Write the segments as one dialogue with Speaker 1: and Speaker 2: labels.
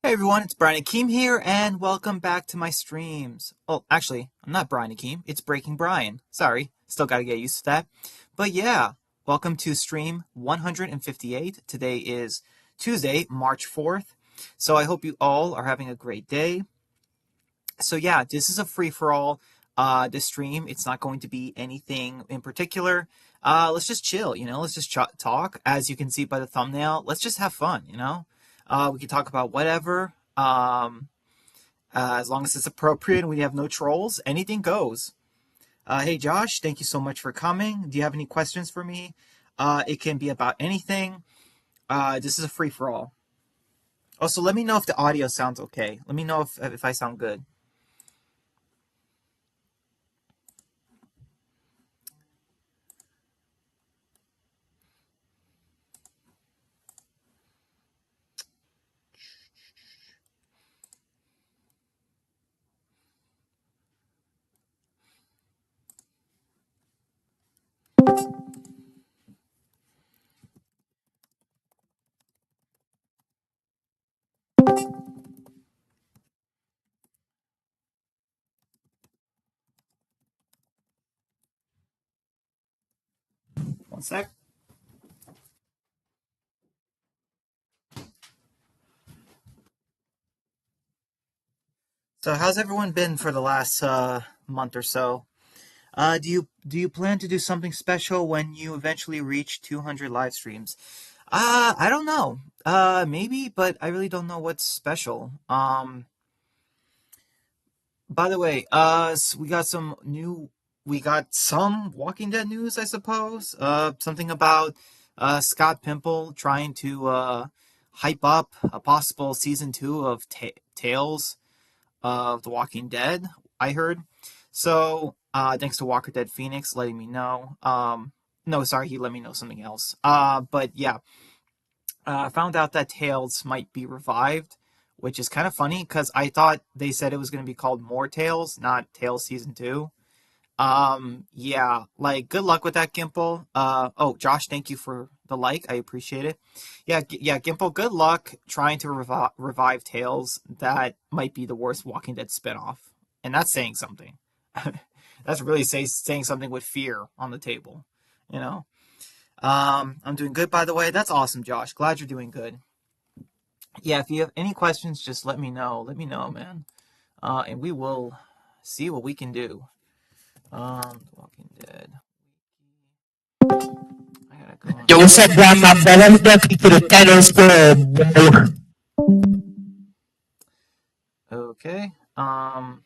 Speaker 1: Hey everyone, it's Brian Akeem here, and welcome back to my streams. Oh, actually, I'm not Brian Akeem, it's Breaking Brian. Sorry, still gotta get used to that. But yeah, welcome to stream 158. Today is Tuesday, March 4th. So I hope you all are having a great day. So yeah, this is a free-for-all, this stream. It's not going to be anything in particular. Let's just chill, let's just talk. As you can see by the thumbnail, let's just have fun. We can talk about whatever, as long as it's appropriate and we have no trolls, anything goes. Hey Josh, thank you so much for coming. Do you have any questions for me? It can be about anything. This is a free-for-all. Also, let me know if the audio sounds okay. Let me know if I sound good. One sec. So how's everyone been for the last month or so? Do you plan to do something special when you eventually reach 200 live streams? I don't know. Maybe, but I really don't know what's special. By the way, we got some Walking Dead news, I suppose. Something about Scott Pimple trying to hype up a possible season 2 of Tales of the Walking Dead, I heard. So, thanks to Walker Dead Phoenix letting me know. No, sorry, he let me know something else. But yeah, I found out that Tales might be revived, which is kind of funny because I thought they said it was going to be called More Tales, not Tales Season 2. Yeah, like good luck with that, Gimple. Oh, Josh, thank you for the like. I appreciate it. Yeah, Gimple, good luck trying to revive Tales. That might be the worst Walking Dead spinoff, and that's saying something. That's really saying something with fear on the table, you know. I'm doing good, by the way. That's awesome, Josh. Glad you're doing good. Yeah, if you have any questions, just let me know. Let me know, man. And we will see what we can do. Walking Dead. I gotta go on.
Speaker 2: Yo, what's up, Grandma? Let me welcome to the Thanos Club, bro.
Speaker 1: Okay. Um.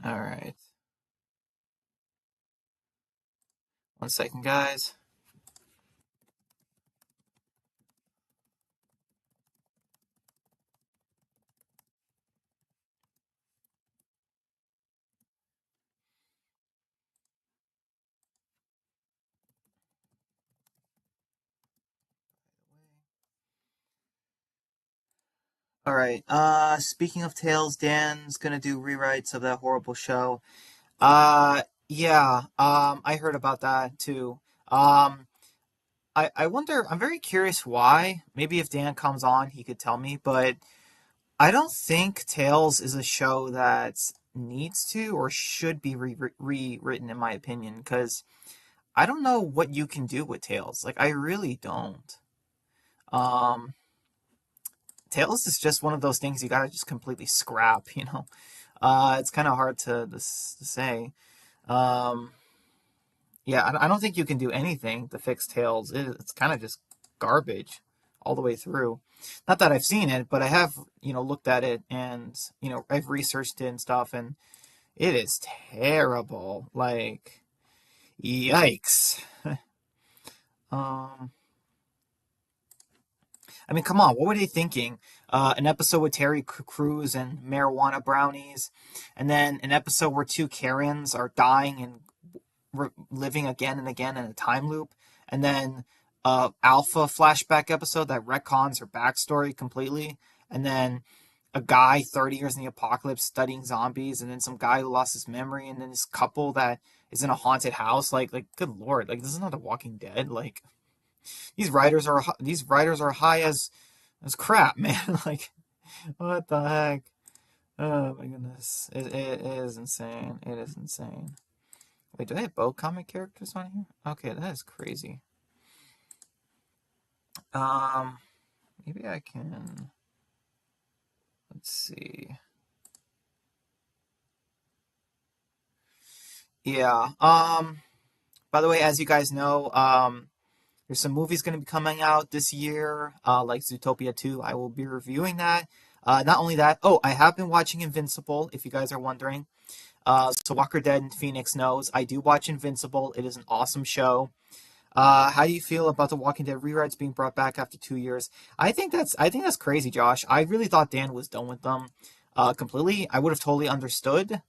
Speaker 1: All right. One second, guys. All right. Speaking of Tales, Dan's gonna do rewrites of that horrible show. Yeah. I heard about that too. I wonder. I'm very curious why. Maybe if Dan comes on, he could tell me. But I don't think Tales is a show that needs to or should be rewritten, in my opinion, because I don't know what you can do with Tales. Like, I really don't. Um, Tales is just one of those things you gotta just completely scrap. It's kind of hard to say. Um, yeah, I don't think you can do anything to fix Tails. It's kind of just garbage all the way through. Not that I've seen it, but I have, looked at it and, I've researched it and stuff, and it is terrible. Like, yikes. Um, I mean, come on, what were they thinking? An episode with Terry Crews and marijuana brownies, and then an episode where two Karens are dying and living again and again in a time loop, and then Alpha flashback episode that retcons her backstory completely, and then a guy 30 years in the apocalypse studying zombies, and then some guy who lost his memory, and then this couple that is in a haunted house. Like good lord, like this is not The Walking Dead. Like these writers are high as crap, man. Like what the heck? Oh my goodness, it is insane. It is insane. Wait, do they have both comic characters on here? Okay, that is crazy. Um, maybe I can. Let's see. Yeah. By the way, as you guys know, there's some movies going to be coming out this year, like Zootopia 2. I will be reviewing that. Not only that, oh, I have been watching Invincible, if you guys are wondering. So Walker Dead and Phoenix knows I do watch Invincible. It is an awesome show. How do you feel about the Walking Dead rewrites being brought back after 2 years? I think that's crazy, Josh. I really thought Dan was done with them completely. I would have totally understood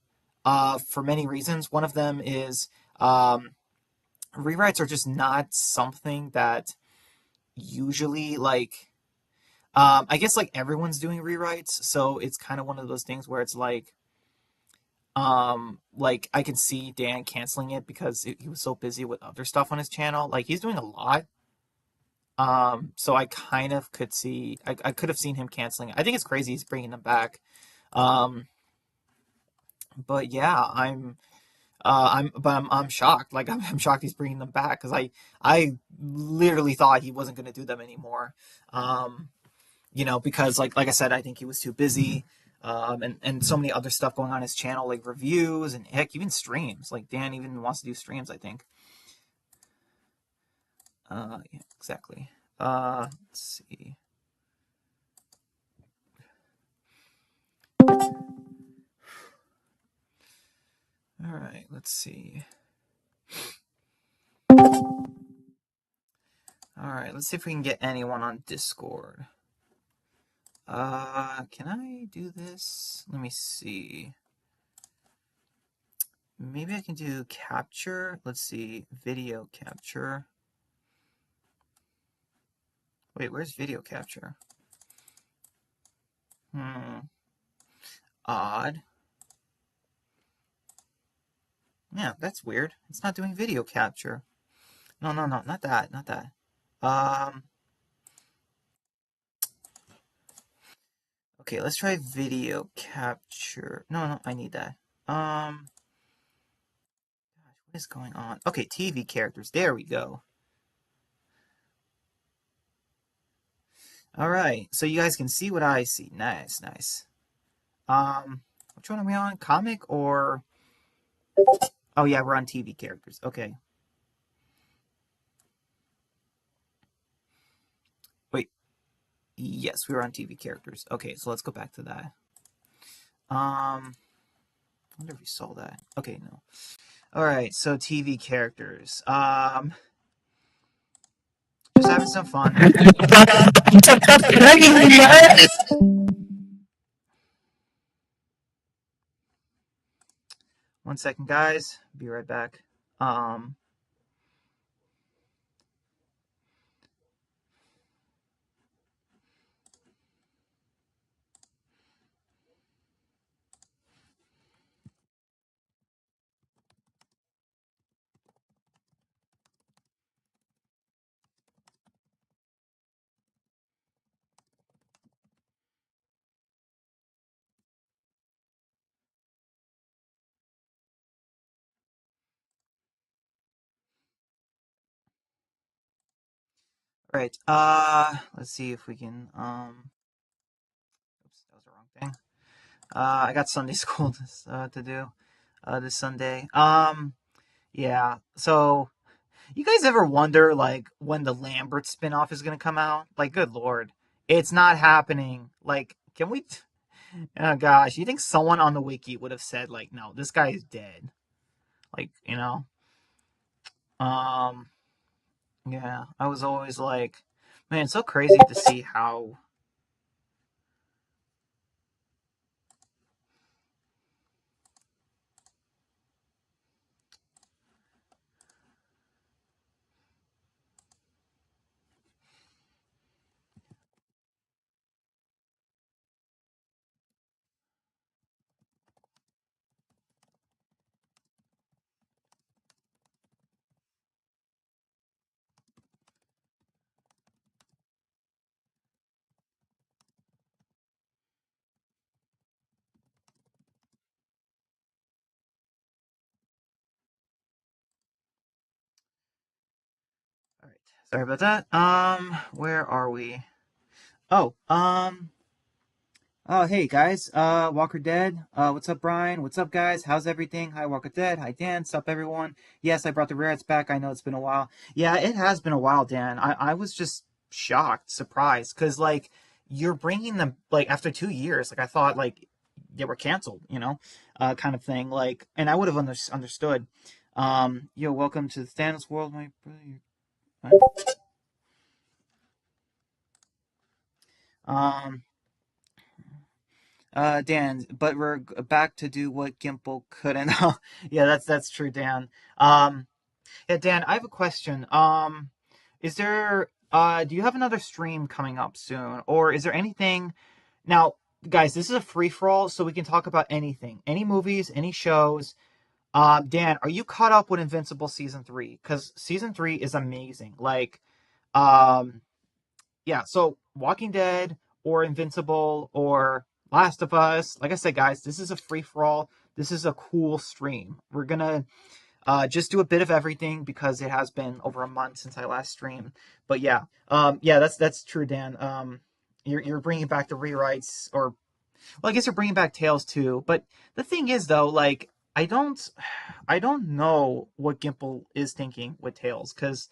Speaker 1: for many reasons. One of them is rewrites are just not something that usually I guess like everyone's doing rewrites, so it's kind of one of those things where it's like I can see Dan canceling it because he was so busy with other stuff on his channel. Like he's doing a lot. So I kind of could see I could have seen him canceling it. I think it's crazy he's bringing them back. Um, but yeah, I'm shocked. Like I'm shocked he's bringing them back because I literally thought he wasn't going to do them anymore. Um, because like I said, I think he was too busy. And so many other stuff going on his channel, like reviews and heck, even streams. Like Dan even wants to do streams, I think. Yeah, exactly. Let's see. All right, let's see. All right, let's see if we can get anyone on Discord. Can I do this? Let me see. Maybe I can do capture. Let's see, video capture. Wait, where's video capture? Odd. Yeah, that's weird. It's not doing video capture. No, no, no, not that, not that. Um, okay, let's try video capture. No, no, I need that. Gosh, what is going on? Okay, TV characters. There we go. All right, so you guys can see what I see. Nice, nice. Which one are we on? Comic or? Oh yeah, we're on TV characters. Okay. Wait. Yes, we were on TV characters. Okay, so let's go back to that. I wonder if we saw that. Okay, no. All right, so TV characters. Just having some fun. One second, guys. Be right back. Um, all right. Let's see if we can. Oops, that was the wrong thing. I got Sunday school to do this Sunday. Yeah. So, you guys ever wonder like when the Lambert spinoff is gonna come out? Like, good lord, it's not happening. Like, can we? Oh gosh, you think someone on the wiki would have said like, no, this guy is dead? Like, Um, yeah, I was always like, man, it's so crazy to see how. Sorry about that. Where are we? Oh, oh, hey guys. Walker Dead. What's up, Brian? What's up, guys? How's everything? Hi, Walker Dead. Hi, Dan. What's up, everyone? Yes, I brought the Rarets back. I know it's been a while. Yeah, it has been a while, Dan. I was just shocked, surprised, because like you're bringing them like after 2 years. Like I thought, like they were canceled, kind of thing. Like, and I would have understood. Yo, welcome to the Thanos world, my brother. Um, Dan, but we're back to do what Gimple couldn't. Yeah, that's true, Dan. Um, yeah, Dan, I have a question. Is there do you have another stream coming up soon, or is there anything now, guys? This is a free for all, so we can talk about anything, any movies, any shows. Dan, are you caught up with Invincible season three? Because season three is amazing. Like, um, yeah, so Walking Dead or Invincible or Last of Us. Like I said, guys, this is a free for all. This is a cool stream. We're gonna just do a bit of everything because it has been over a month since I last streamed. But yeah, yeah, that's true, Dan. You're bringing back the rewrites, or well, I guess you're bringing back Tales too. But the thing is, though, like I don't know what Gimple is thinking with Tales because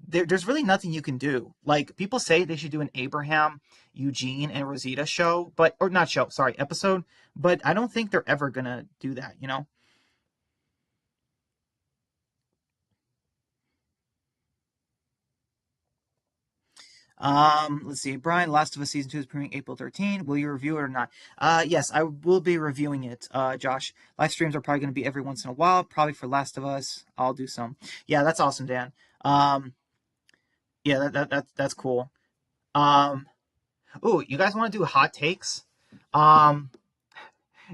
Speaker 1: there's really nothing you can do. Like people say they should do an Abraham, Eugene, and Rosita show, but or not show, sorry, episode. But I don't think they're ever gonna do that. Let's see. Brian, Last of Us season two is premiering April 13. Will you review it or not? Yes, I will be reviewing it. Josh, live streams are probably going to be every once in a while. Probably for Last of Us, I'll do some. Yeah, that's awesome, Dan. Um, yeah, that's cool. Um, ooh, you guys want to do hot takes? Um,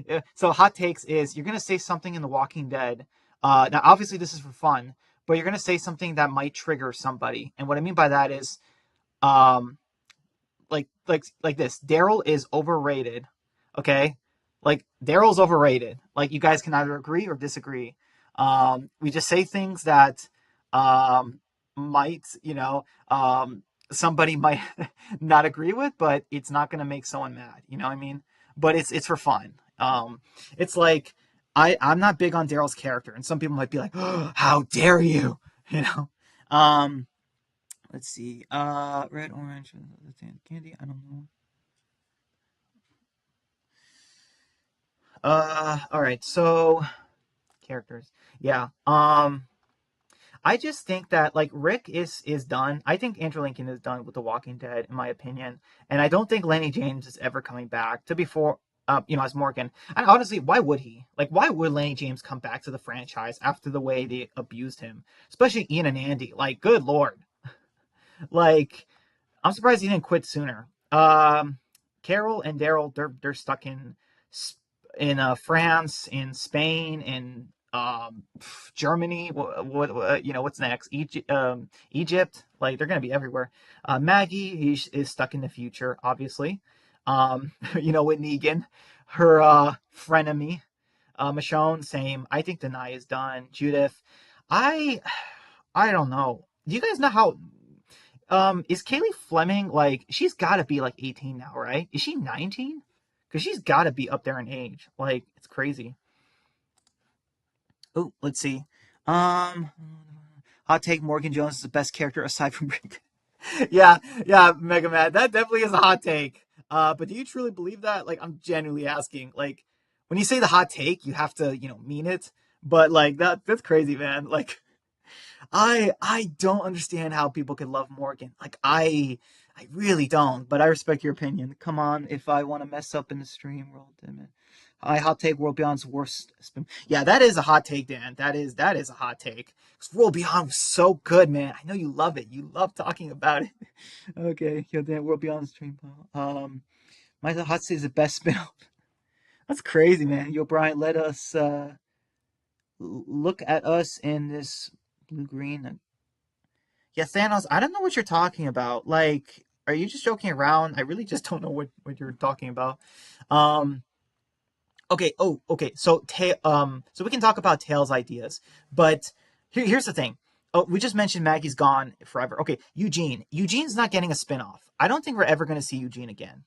Speaker 1: yeah, so hot takes is you're gonna say something in The Walking Dead. Now, obviously, this is for fun, but you're gonna say something that might trigger somebody. And what I mean by that is, um, like this. Daryl is overrated. Okay, like Daryl's overrated. Like you guys can either agree or disagree. We just say things that might, somebody might not agree with, but it's not gonna make someone mad. You know what I mean? But it's for fun. It's like I'm not big on Daryl's character, and some people might be like, oh, "How dare you?" You know. Um, let's see. Red, orange, candy. I don't know. All right. So characters. Yeah. I just think that like Rick is done. I think Andrew Lincoln is done with The Walking Dead, in my opinion, and I don't think Lenny James is ever coming back to before. As Morgan. And honestly, why would he? Like, why would Lenny James come back to the franchise after the way they abused him, especially Ian and Andy? Like, good lord. Like, I'm surprised he didn't quit sooner. Carol and Daryl, they're stuck in France, in Spain, in Germany. What's next? Egypt. Like they're gonna be everywhere. Maggie, is stuck in the future, obviously. With Negan, her frenemy. Michonne, same. I think Denai is done. Judith, I I don't know. Do you guys know how is Kaylee Fleming like she's gotta be like 18 now, right? Is she 19? Because she's gotta be up there in age. Like, it's crazy. Oh, let's see. Um Hot take Morgan Jones is the best character aside from Rick. Yeah, yeah, Mega Man. That definitely is a hot take. But do you truly believe that? Like, I'm genuinely asking. Like, when you say the hot take, you have to, mean it. But like that's crazy, man. Like I don't understand how people could love Morgan. Like I really don't, but I respect your opinion. Come on, if I want to mess up in the stream, roll damn it. I hot take World Beyond's worst spin. Yeah, that is a hot take, Dan. That is a hot take. 'Cause World Beyond was so good, man. I know you love it. You love talking about it. Okay, yo, Dan, World Beyond stream. My hot take is the best spin. That's crazy, man. Yo, Brian, let us look at us in this blue green. Yeah, Thanos, I don't know what you're talking about. Like, are you just joking around? I really just don't know what you're talking about. Um, okay, okay. So we can talk about Tails ideas, but here's the thing. Oh, we just mentioned Maggie's gone forever. Okay, Eugene. Eugene's not getting a spinoff. I don't think we're ever going to see Eugene again.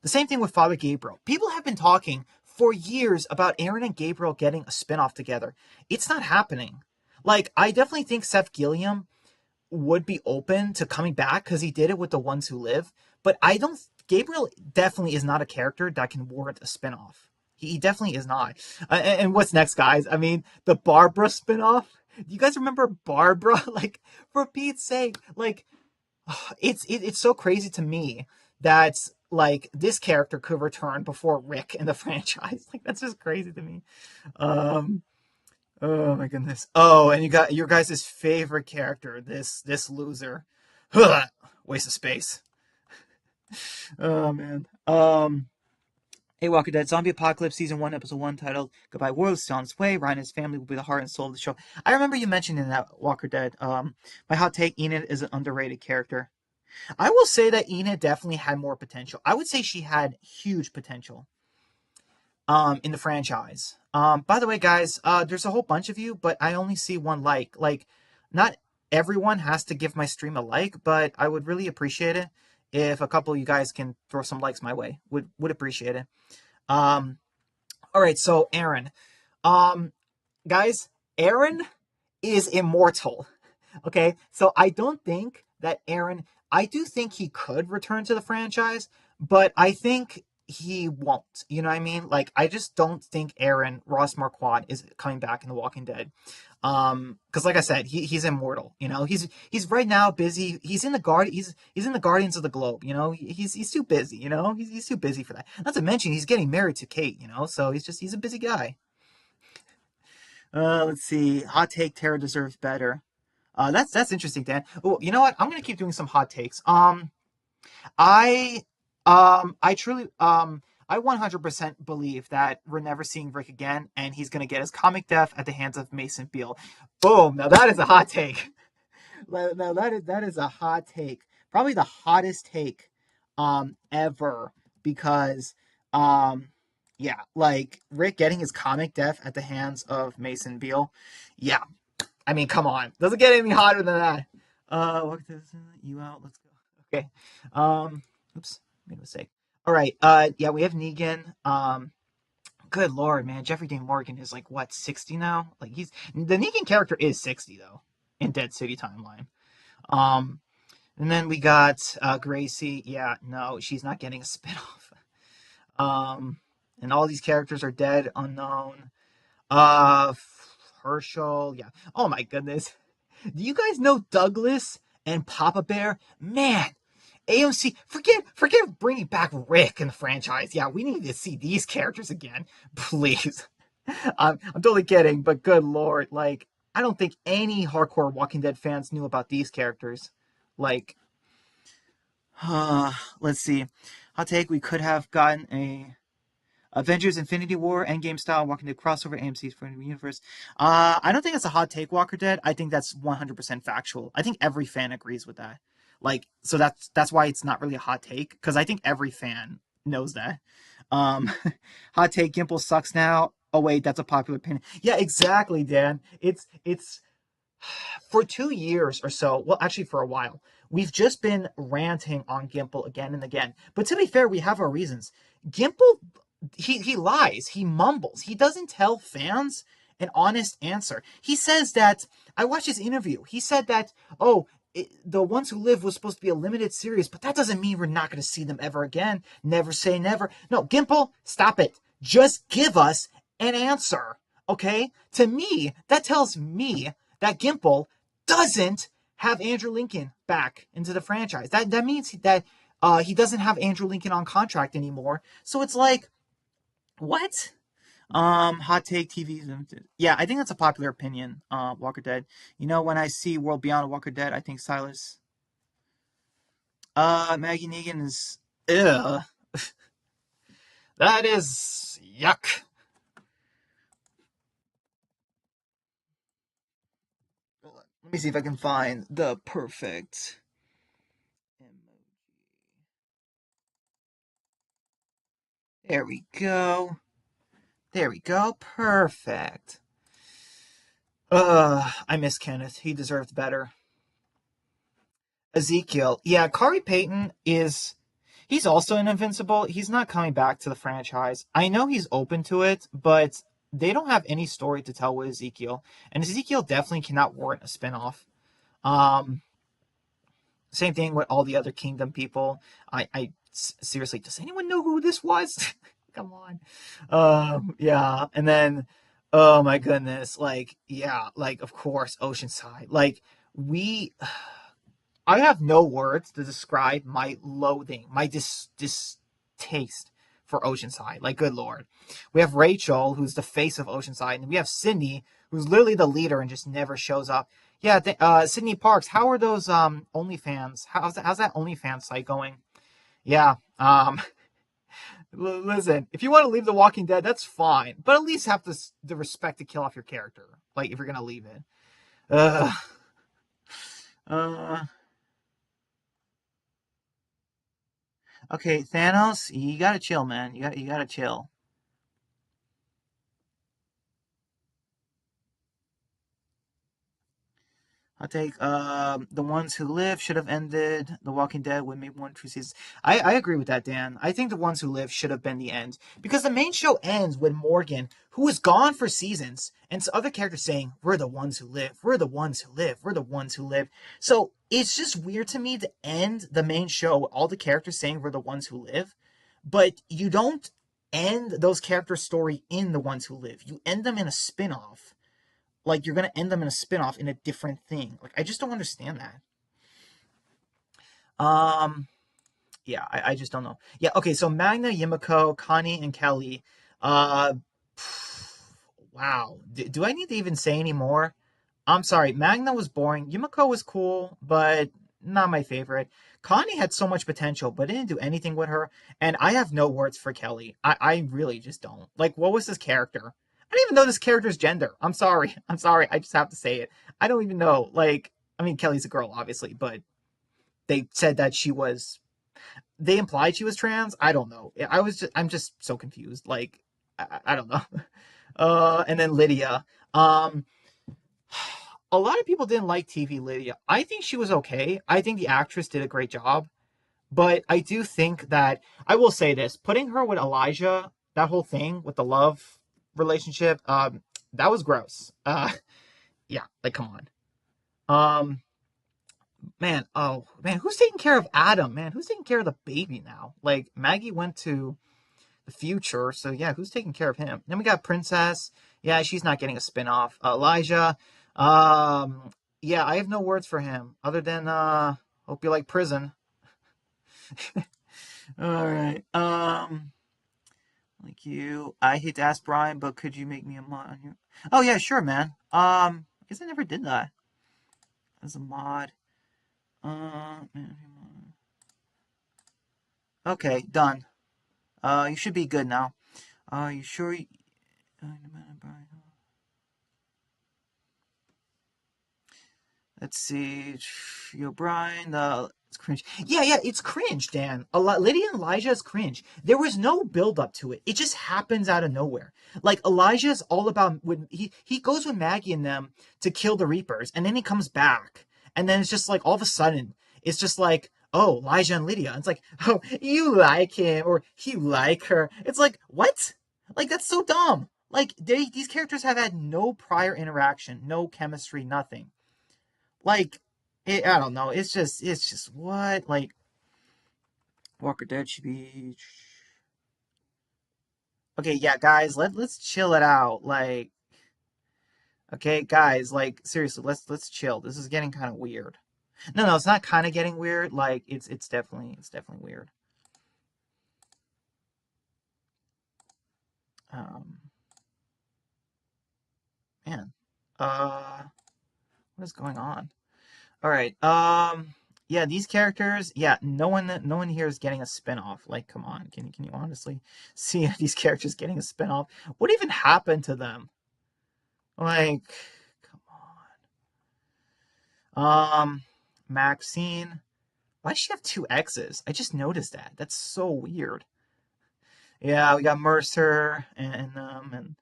Speaker 1: The same thing with Father Gabriel. People have been talking for years about Aaron and Gabriel getting a spinoff together. It's not happening. Like, I definitely think Seth Gilliam would be open to coming back because he did it with The Ones Who Live. But I don't. Gabriel definitely is not a character that can warrant a spinoff. He definitely is not. And what's next, guys? I mean, the Barbara spinoff. Do you guys remember Barbara? Like, for Pete's sake, like, it's so crazy to me that like this character could return before Rick in the franchise. Like, that's just crazy to me. Um, Oh my goodness. Oh, and you got your guys' favorite character, this loser. Waste of space. Oh man. Hey, Walker Dead Zombie Apocalypse Season 1, Episode 1, titled Goodbye World is still on its way. Ryan and his family will be the heart and soul of the show. I remember you mentioning that, Walker Dead. My hot take, Enid is an underrated character. I will say that Enid definitely had more potential. I would say she had huge potential in the franchise. By the way, guys, there's a whole bunch of you, but I only see one like. Like, not everyone has to give my stream a like, but I would really appreciate it if a couple of you guys can throw some likes my way. Would appreciate it. Um, all right, so Aaron, um, guys, Aaron is immortal. Okay, so I don't think that Aaron. I do think he could return to the franchise, but I think he won't. You know what I mean? Like, I just don't think Aaron Ross Marquardt is coming back in The Walking Dead. Because like I said, he's immortal. You know, he's right now busy. He's in the guard. He's in the Guardians of the Globe. You know, he's too busy. You know, he's too busy for that. Not to mention he's getting married to Kate. You know, so he's a busy guy. Let's see. Hot take: Tara deserves better. That's interesting, Dan. Oh, you know what? I'm gonna keep doing some hot takes. I I truly I 100% believe that we're never seeing Rick again, and he's gonna get his comic death at the hands of Mason Beale. Boom! Now that is a hot take. Now that is a hot take. Probably the hottest take ever because yeah, like Rick getting his comic death at the hands of Mason Beale. Yeah, I mean, come on. Doesn't get any hotter than that. What you out? Let's go. Okay. Oops, made a mistake. All right. Yeah, we have Negan. Good lord, man. Jeffrey Dean Morgan is like what, 60 now? Like he's the Negan character is 60 though in Dead City timeline. Um, and then we got Gracie. Yeah, no, she's not getting a spinoff. Um, and all these characters are dead, unknown. Uh, Herschel. Yeah. Oh my goodness. Do you guys know Douglas and Papa Bear? Man, AMC, forget bringing back Rick in the franchise. Yeah, we need to see these characters again, please. I'm totally kidding, but good lord, like I don't think any hardcore Walking Dead fans knew about these characters. Like, let's see, hot take: we could have gotten a Avengers Infinity War Endgame style Walking Dead crossover AMC's for the universe. I don't think it's a hot take, Walker Dead. I think that's 100% factual. I think every fan agrees with that. Like, so that's why it's not really a hot take because I think every fan knows that. Um, hot take: Gimple sucks now. Oh wait, that's a popular opinion. Yeah, exactly, Dan. It's for 2 years or so. Well, actually, for a while, we've just been ranting on Gimple again and again. But to be fair, we have our reasons. Gimple he lies, he mumbles, he doesn't tell fans an honest answer. He says that I watched his interview. He said that the Ones Who Live was supposed to be a limited series, but that doesn't mean we're not going to see them ever again. Never say never. No, Gimple, stop it. Just give us an answer. Okay? To me, that tells me that Gimple doesn't have Andrew Lincoln back into the franchise. That means that he doesn't have Andrew Lincoln on contract anymore. So it's like, what? Hot take TV. Yeah, I think that's a popular opinion. Walker Dead. You know, when I see World Beyond Walker Dead, I think Silas. Maggie Negan is. Ugh. That is yuck. Let me see if I can find the perfect emoji. There we go. There we go. Perfect. I miss Kenneth. He deserved better. Ezekiel. Yeah, Kari Payton is. He's also an Invincible. He's not coming back to the franchise. I know he's open to it, but they don't have any story to tell with Ezekiel. And Ezekiel definitely cannot warrant a spinoff. Um, Same thing with all the other Kingdom people. Seriously, does anyone know who this was? Come on. Yeah, and then, oh my goodness, like, yeah, like, of course, Oceanside. Like, we I have no words to describe my loathing, my distaste for Oceanside. Like, good lord. We have Rachel, who's the face of Oceanside, and we have Sydney, who's literally the leader and just never shows up. Yeah, Sydney Parks. How are those OnlyFans? How's that OnlyFans site going? Yeah. Listen, if you want to leave The Walking Dead, that's fine, but at least have the respect to kill off your character. Like, if you're gonna leave it. Uh, uh, okay, Thanos, you gotta chill, man. You gotta chill. I'll take the ones who live should have ended The Walking Dead with maybe one true season. I agree with that, Dan. I think the ones who live should have been the end because the main show ends with Morgan, who was gone for seasons, and so other characters saying, "We're the ones who live. We're the ones who live. We're the ones who live." So it's just weird to me to end the main show with all the characters saying we're the ones who live, but you don't end those characters' story in the ones who live. You end them in a spin-off, like you're gonna end them in a spin-off in a different thing. Like I just don't understand that. Um yeah, I just don't know. Yeah, okay, so Magna, Yimiko, Connie, and Kelly. Uh wow. Do I need to even say any more? I'm sorry, Magna was boring. Yumiko was cool, but not my favorite. Connie had so much potential, but didn't do anything with her. And I have no words for Kelly. I really just don't. Like, what was this character? I don't even know this character's gender. I'm sorry. I'm sorry. I just have to say it. I don't even know. Like, I mean, Kelly's a girl, obviously, but they said that she was. They implied she was trans. I don't know. I'm just so confused. Like, I don't know. And then Lydia. Um, a lot of people didn't like TV Lydia. I think she was okay. I think the actress did a great job. But I do think that I will say this: putting her with Elijah, that whole thing with the love relationship, that was gross. Yeah, like come on. Man, oh man, who's taking care of Adam? Man, who's taking care of the baby now? Like Maggie went to the future, so yeah, who's taking care of him? Then we got Princess. Yeah, she's not getting a spin-off. Elijah. Um, yeah, I have no words for him other than hope you like prison. All right. Like you. I hate to ask Brian, but could you make me a mod on here? Oh yeah, sure, man. I guess I never did that as a mod. Man, okay, done. You should be good now. You sure? Let's see. Yo, Brian. It's cringe. Yeah, yeah, it's cringe, Dan. Lydia and Elijah is cringe. There was no build up to it. It just happens out of nowhere. Like Elijah is all about when he goes with Maggie and them to kill the Reapers, and then he comes back, and then it's just like all of a sudden it's just like, oh, Elijah and Lydia. It's like, oh, you like him or he like her. It's like what? Like that's so dumb. Like these characters have had no prior interaction, no chemistry, nothing. Like, I don't know. It's just what like Walker Dead should be. Okay, yeah, guys, let's chill it out. Like, okay, guys, like seriously, let's chill. This is getting kind of weird. No, no, it's not kind of getting weird. Like, it's definitely weird. Um, man, what is going on? All right. Yeah, these characters, yeah, no one here is getting a spin-off. Like, come on, can you honestly see these characters getting a spin-off? What even happened to them? Like, come on. Maxine, why does she have two X's? I just noticed that. That's so weird. Yeah, we got Mercer and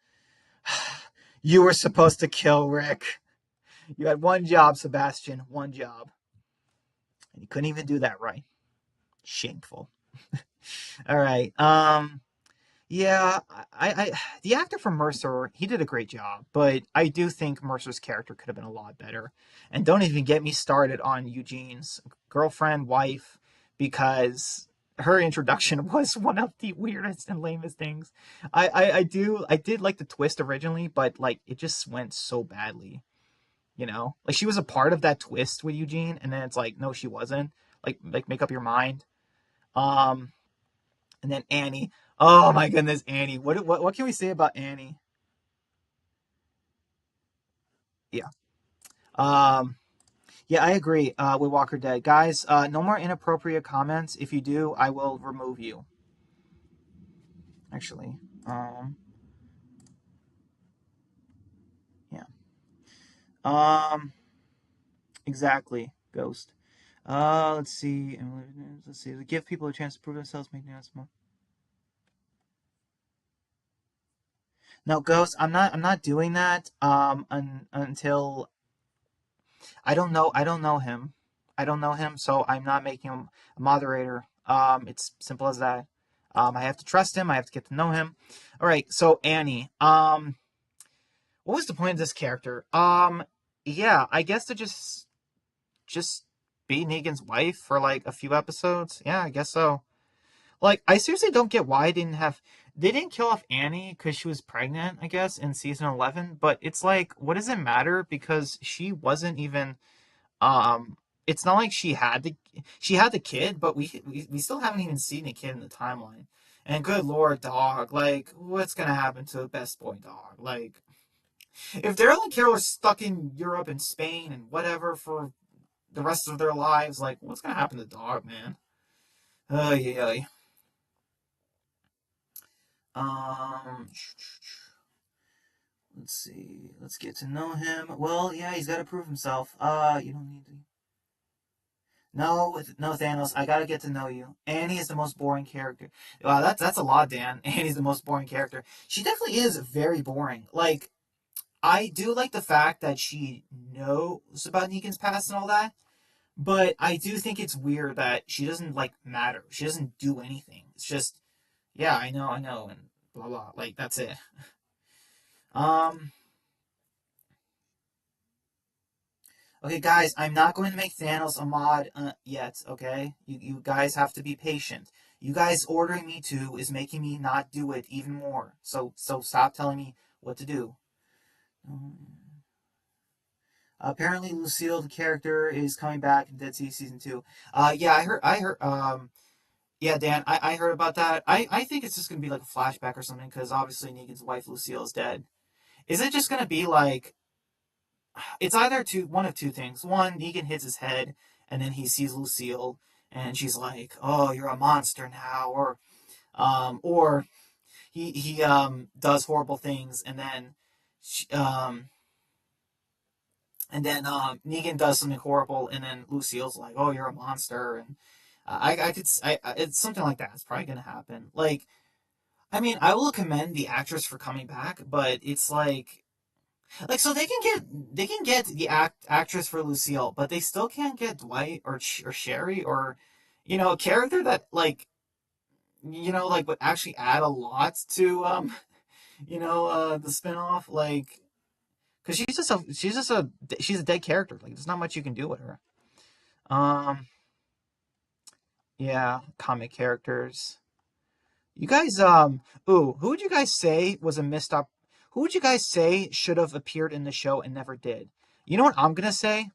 Speaker 1: You were supposed to kill Rick. You had one job, Sebastian. One job. And you couldn't even do that right. Shameful. All right. Yeah, the actor from Mercer, he did a great job, but I do think Mercer's character could have been a lot better. And don't even get me started on Eugene's girlfriend, wife, because her introduction was one of the weirdest and lamest things. I did like the twist originally, but like it just went so badly, you know? Like she was a part of that twist with Eugene, and then it's like, no, she wasn't. Like make up your mind. Um, and then Annie. Oh my goodness, Annie. What can we say about Annie? Yeah. Um yeah, I agree with Walker Dead. Guys, no more inappropriate comments. If you do, I will remove you. Actually. Um yeah. Um exactly, Ghost. Let's see. Let's see. Give people a chance to prove themselves, make us more. No, Ghost, I'm not doing that until I don't know him. I don't know him, so I'm not making him a moderator. It's simple as that. I have to trust him. I have to get to know him. All right. So Annie. What was the point of this character? Yeah, I guess to just be Negan's wife for like a few episodes. Yeah, I guess so. Like, I seriously don't get why they didn't kill off Annie because she was pregnant. I guess in season 11, but it's like, what does it matter? Because she wasn't even it's not like she had the kid, but we still haven't even seen the kid in the timeline. And good lord, dog, like what's gonna happen to the best boy dog? Like if Daryl and Carol are stuck in Europe and Spain and whatever for the rest of their lives, like what's gonna happen to the dog, man? Yeah. Um, let's see. Let's get to know him. Well, yeah, he's got to prove himself. You don't need to. No, Thanos. I gotta get to know you. Annie is the most boring character. Wow, that's a lot, Dan. Annie's the most boring character. She definitely is very boring. Like I do like the fact that she knows about Negan's past and all that, but I do think it's weird that she doesn't like matter. She doesn't do anything. It's just yeah, I know, and blah blah. Like that's it. Um. Okay, guys, I'm not going to make Thanos a mod yet, okay? You guys have to be patient. You guys ordering me to is making me not do it even more. So stop telling me what to do. Um, Apparently Lucille, the character, is coming back in Dead Sea Season 2. Yeah, yeah, Dan, I heard about that. I think it's just going to be like a flashback or something, because obviously Negan's wife, Lucille, is dead. Is it just going to be like it's either one of two things. One, Negan hits his head, and then he sees Lucille, and she's like, "Oh, you're a monster now," or he does horrible things, she, um, and then Negan does something horrible, and then Lucille's like, "Oh, you're a monster," and I could it's something like that. It's probably gonna happen. Like, I mean, I will commend the actress for coming back, but it's like so they can get the actress for Lucille, but they still can't get Dwight or Sherry or a character that like like would actually add a lot to the spinoff like because she's a dead character. Like there's not much you can do with her. Um yeah, comic characters. You guys ooh, who would you guys say was a missed up who would you guys say should have appeared in the show and never did? You know what I'm gonna say?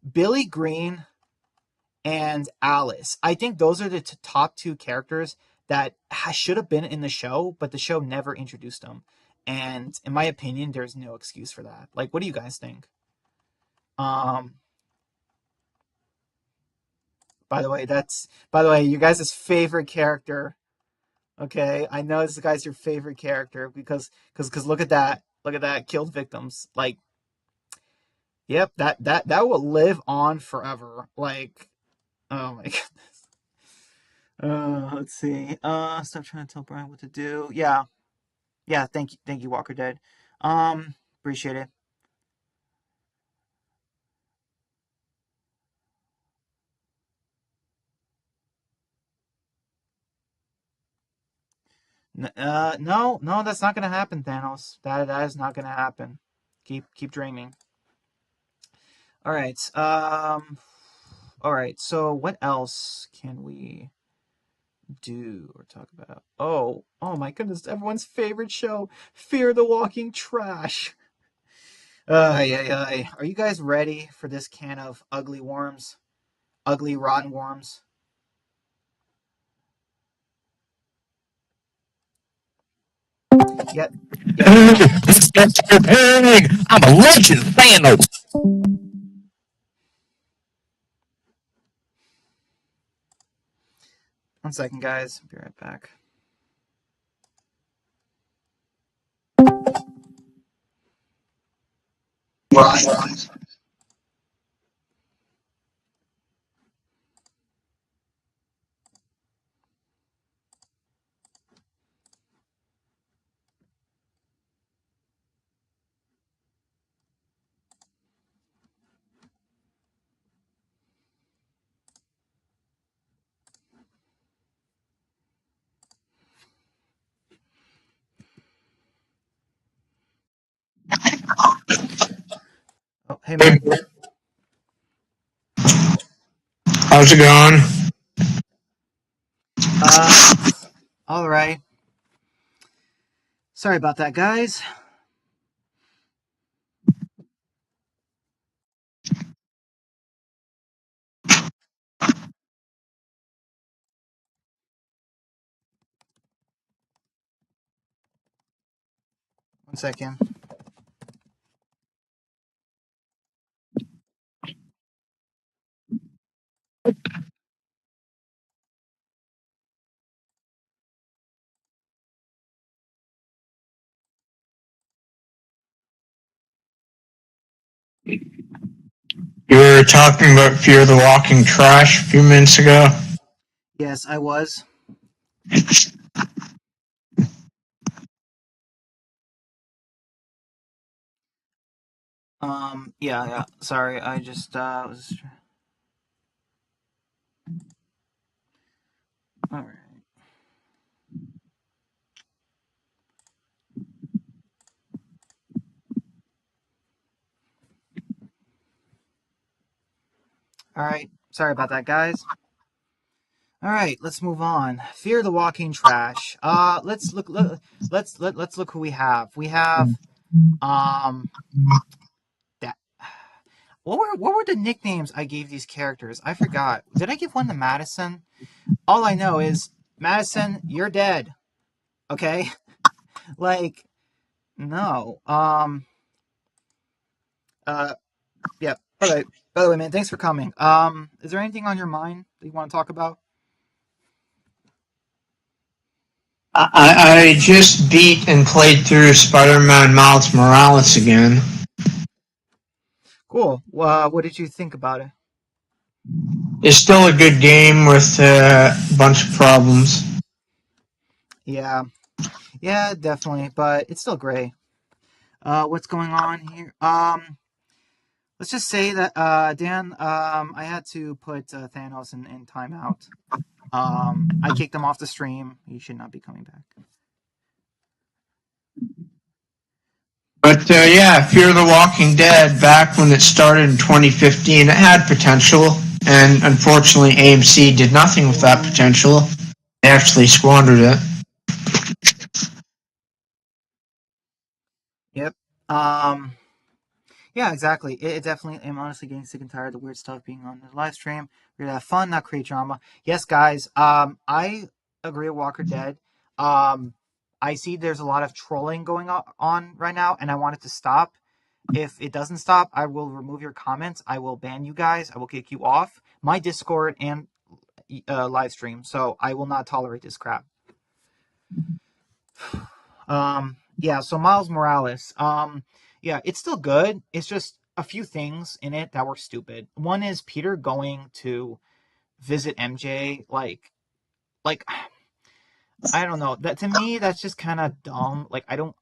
Speaker 1: Billy Green and Alice. I think those are the top two characters that should have been in the show, but the show never introduced them. And in my opinion, there's no excuse for that. Like, what do you guys think? Um, by the way, you guys' favorite character. Okay, I know this guy's your favorite character because look at that killed victims. Like, yep, that will live on forever. Like, oh my god. Let's see. Stop trying to tell Brian what to do. Yeah, yeah. Thank you, Walker Dead. Um, Appreciate it. No, no, that's not gonna happen, Thanos. That is not gonna happen. Keep dreaming. All right. All right. So what else can we do or talk about? Oh my goodness! Everyone's favorite show, Fear the Walking Trash. Yeah. Are you guys ready for this can of ugly worms? Ugly, rotten worms? Yep. Yep.
Speaker 2: Hey, this gets so big. I'm a legend, Thanos.
Speaker 1: One second, guys. Be right back. Oh, hey,
Speaker 2: Hey,
Speaker 1: man.
Speaker 2: how's it going?
Speaker 1: It's all right. Sorry about that, guys. One second.
Speaker 2: You were talking about Fear the Walking Trash a few minutes ago.
Speaker 1: Yes, I was. Yeah. Sorry, I just was. All right. All right. Sorry about that, guys. All right, let's move on. Fear the Walking Trash. Let's look. Let's look who we have. We have um that. What were the nicknames I gave these characters? I forgot. Did I give one to Madison? All I know is Madison, you're dead. Okay, like no. Uh. Yeah. By the way, man, thanks for coming. Is there anything on your mind that you want to talk about?
Speaker 2: I just beat and played through Spider-Man Miles Morales again.
Speaker 1: Cool. What did you think about it?
Speaker 2: It's still a good game with a bunch of problems.
Speaker 1: Yeah. Yeah, definitely, but it's still gray. What's going on here? Let's just say that Dan, I had to put Thanos in timeout. I kicked him off the stream. He should not be coming back.
Speaker 2: But yeah, Fear the Walking Dead, back when it started in 2015, it had potential, and unfortunately, AMC did nothing with that potential. They actually squandered it.
Speaker 1: Yep. Um, yeah, exactly. It definitely. I'm honestly getting sick and tired of the weird stuff being on the live stream. We're gonna have fun, not create drama. Yes, guys. I agree with Walker Dead. Um, I see there's a lot of trolling going on right now, and I want it to stop. If it doesn't stop, I will remove your comments. I will ban you guys. I will kick you off my Discord and live stream. So I will not tolerate this crap. Yeah. So Miles Morales. Yeah, it's still good. It's just a few things in it that were stupid. One is Peter going to visit MJ. Like I don't know. That to me, that's just kind of dumb. Like I don't.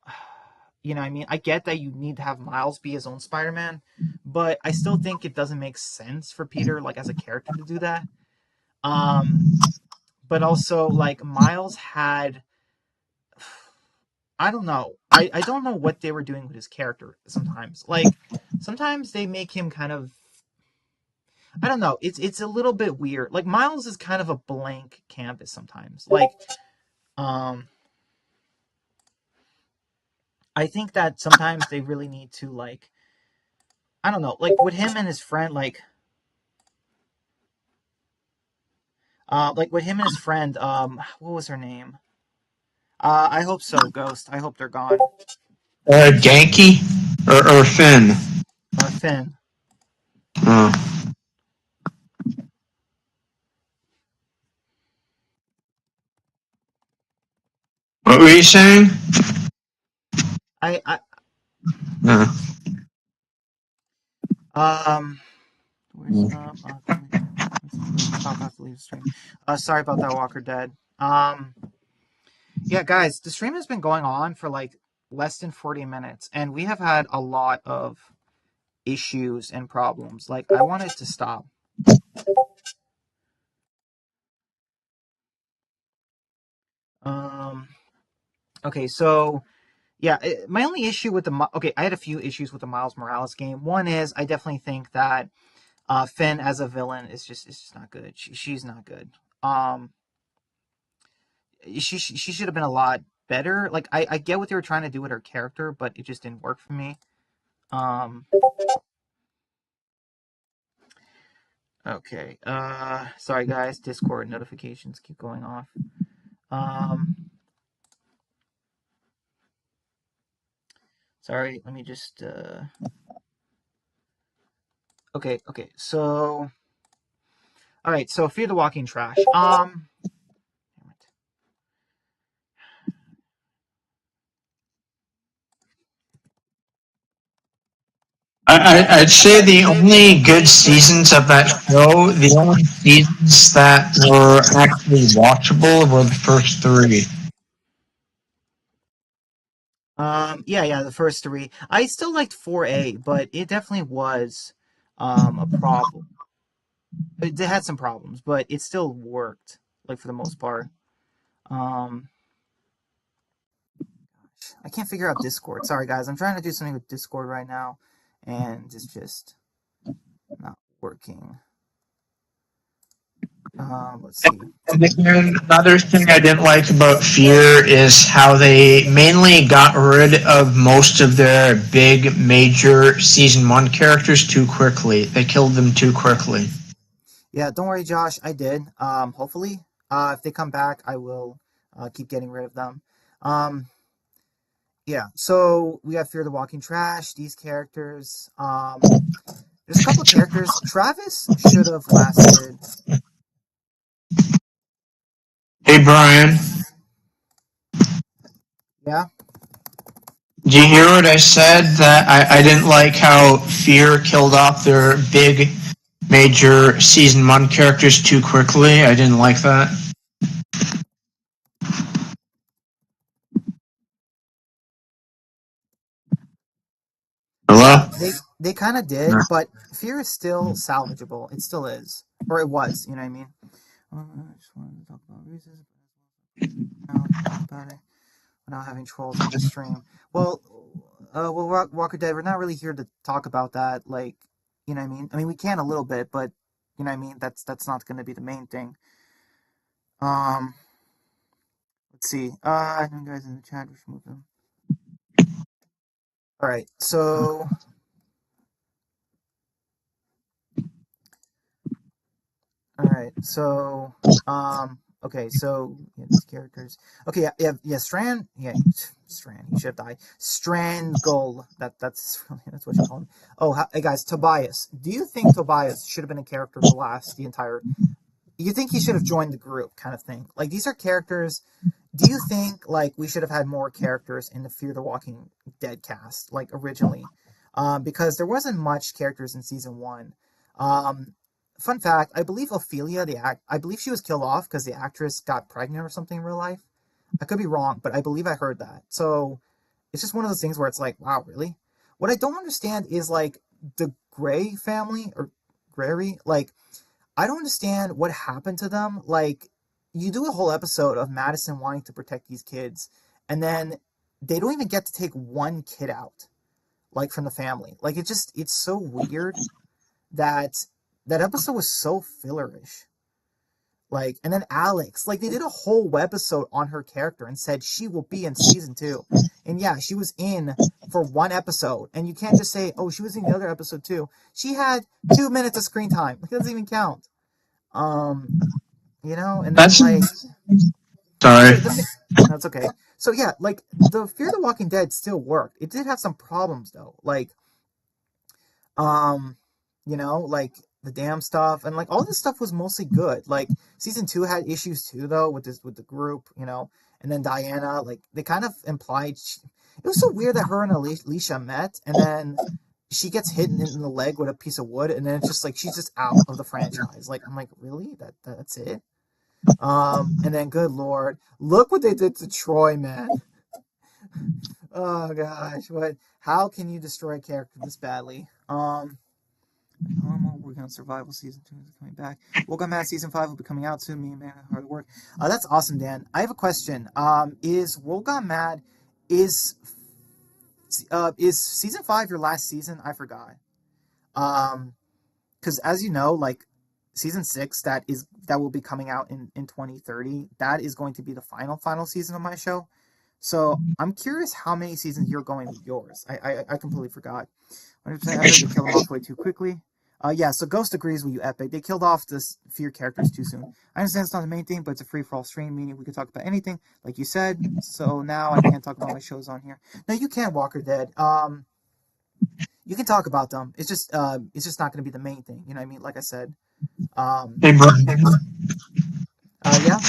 Speaker 1: You know what I mean? I get that you need to have Miles be his own Spider-Man, but I still think it doesn't make sense for Peter like as a character to do that. Um but also like Miles had I don't know. I don't know what they were doing with his character sometimes. Like sometimes they make him kind of I don't know. It's a little bit weird. Like Miles is kind of a blank canvas sometimes. Like um I think that sometimes they really need to like I don't know, like with him and his friend like with him and his friend what was her name? I hope so, Ghost. I hope they're gone.
Speaker 2: Genki or Finn?
Speaker 1: Finn.
Speaker 2: Uh, what were you saying?
Speaker 1: I
Speaker 2: Uh,
Speaker 1: um where's let's stop after leave the stream. Sorry about that, Walker Dead. Yeah, guys, the stream has been going on for like less than 40 minutes, and we have had a lot of issues and problems. Like, I want it to stop. Um, okay, so yeah, my only issue with okay, I had a few issues with the Miles Morales game. One is I definitely think that Finn as a villain is just not good. She's not good. Um, she should have been a lot better. Like, I get what they were trying to do with her character, but it just didn't work for me. Um, okay. Sorry guys, Discord notifications keep going off. Um, sorry, let me just okay, okay. So all right, so Fear the Walking Trash.
Speaker 2: I'd say the only good seasons of that show, the only seasons that were actually watchable were the first three.
Speaker 1: Yeah, yeah, the first three. I still liked 4A, but it definitely was a problem. It had some problems, but it still worked, like for the most part. Um, I can't figure out Discord. Sorry guys, I'm trying to do something with Discord right now, and it's just not working. Let's see.
Speaker 2: And again, another thing I didn't like about Fear is how they mainly got rid of most of their big major season one characters too quickly. They killed them too quickly.
Speaker 1: Yeah, don't worry, Josh. I did. Hopefully, if they come back, I will keep getting rid of them. Um, yeah. So we have Fear the Walking Trash. These characters. There's a couple of characters. Travis should have lasted.
Speaker 2: Hey Brian,
Speaker 1: Yeah.
Speaker 2: did you hear what I said? That I didn't like how Fear killed off their big major season one characters too quickly. I didn't like that.
Speaker 1: Yeah,
Speaker 2: Hello?
Speaker 1: they kind of did, but Fear is still salvageable. It still is, or it was. You know what I mean? I just wanted to talk about reasons. Now talk about it without having trolls on the stream. Well, Walker Dead. We're not really here to talk about that. Like, you know what I mean? I mean, we can a little bit, but you know what I mean. That's not going to be the main thing. Um, let's see. I know you guys in the chat. Just move them. All right. So all right. So, okay. So yeah, these characters. Okay. Yeah. Yeah. Yeah. Strand. Yeah. Strand. He should have died. Strangle. That's what you call him. Oh, hey guys. Tobias. Do you think Tobias should have been a character to last the entire? You think he should have joined the group, kind of thing? Like these are characters. Do you think like we should have had more characters in the Fear the Walking Dead cast, like originally? Because there wasn't much characters in season one. Um, fun fact: I believe Ophelia, I believe she was killed off because the actress got pregnant or something in real life. I could be wrong, but I believe I heard that. So It's just one of those things where it's like, wow, really? What I don't understand is like the Gray family or Grary, like I don't understand what happened to them. Like you do a whole episode of Madison wanting to protect these kids, and then they don't even get to take one kid out, like from the family. Like it's so weird that that episode was so fillerish. Like, and then Alex, like they did a whole webisode on her character and said she will be in season two. And yeah, she was in for one episode. And you can't just say, oh, she was in the other episode too. She had 2 minutes of screen time. Like, it doesn't even count. Um, and then
Speaker 2: That's
Speaker 1: like
Speaker 2: sorry.
Speaker 1: so that's okay. So yeah, like the Fear the Walking Dead still worked. It did have some problems though. Like um like the damn stuff and like all this stuff was mostly good. Like season two had issues too though with the group, and then Diana, like they kind of implied it was so weird that her and Alicia met, and then she gets hit in the leg with a piece of wood, and then it's just like she's just out of the franchise. Like I'm like, really, that's it? And then good lord, look what they did to Troy, man. Oh gosh, what? How can you destroy a character this badly? Normal. Working on Survival season 2 is coming back. Welcome Matt season 5 will be coming out soon. Me and man hard work. That's awesome, Dan. I have a question. Is World Gone Mad is is season 5 your last season? I forgot. Because as you know, like season 6 that will be coming out in 2030. That is going to be the final season of my show. So I'm curious how many seasons you're going with yours. I completely forgot. 100% Epic. They killed them off way too quickly. Yeah, so Ghost agrees with you, Epic. They killed off the fear characters too soon. I understand it's not the main thing, but it's a free-for-all stream, meaning we can talk about anything, like you said. So now I can't talk about my shows on here. No, you can, Walker Dead. You can talk about them. It's just not going to be the main thing. You know what I mean? Like I said.
Speaker 2: Hey, bro.
Speaker 1: Yeah.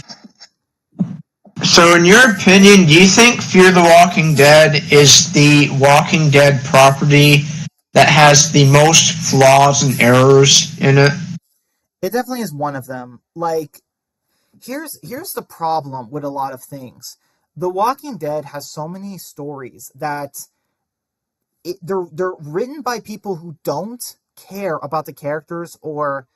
Speaker 2: So, in your opinion, do you think Fear the Walking Dead is the Walking Dead property that has the most flaws and errors in it?
Speaker 1: It definitely is one of them. Like, here's the problem with a lot of things. The Walking Dead has so many stories that they're written by people who don't care about the characters or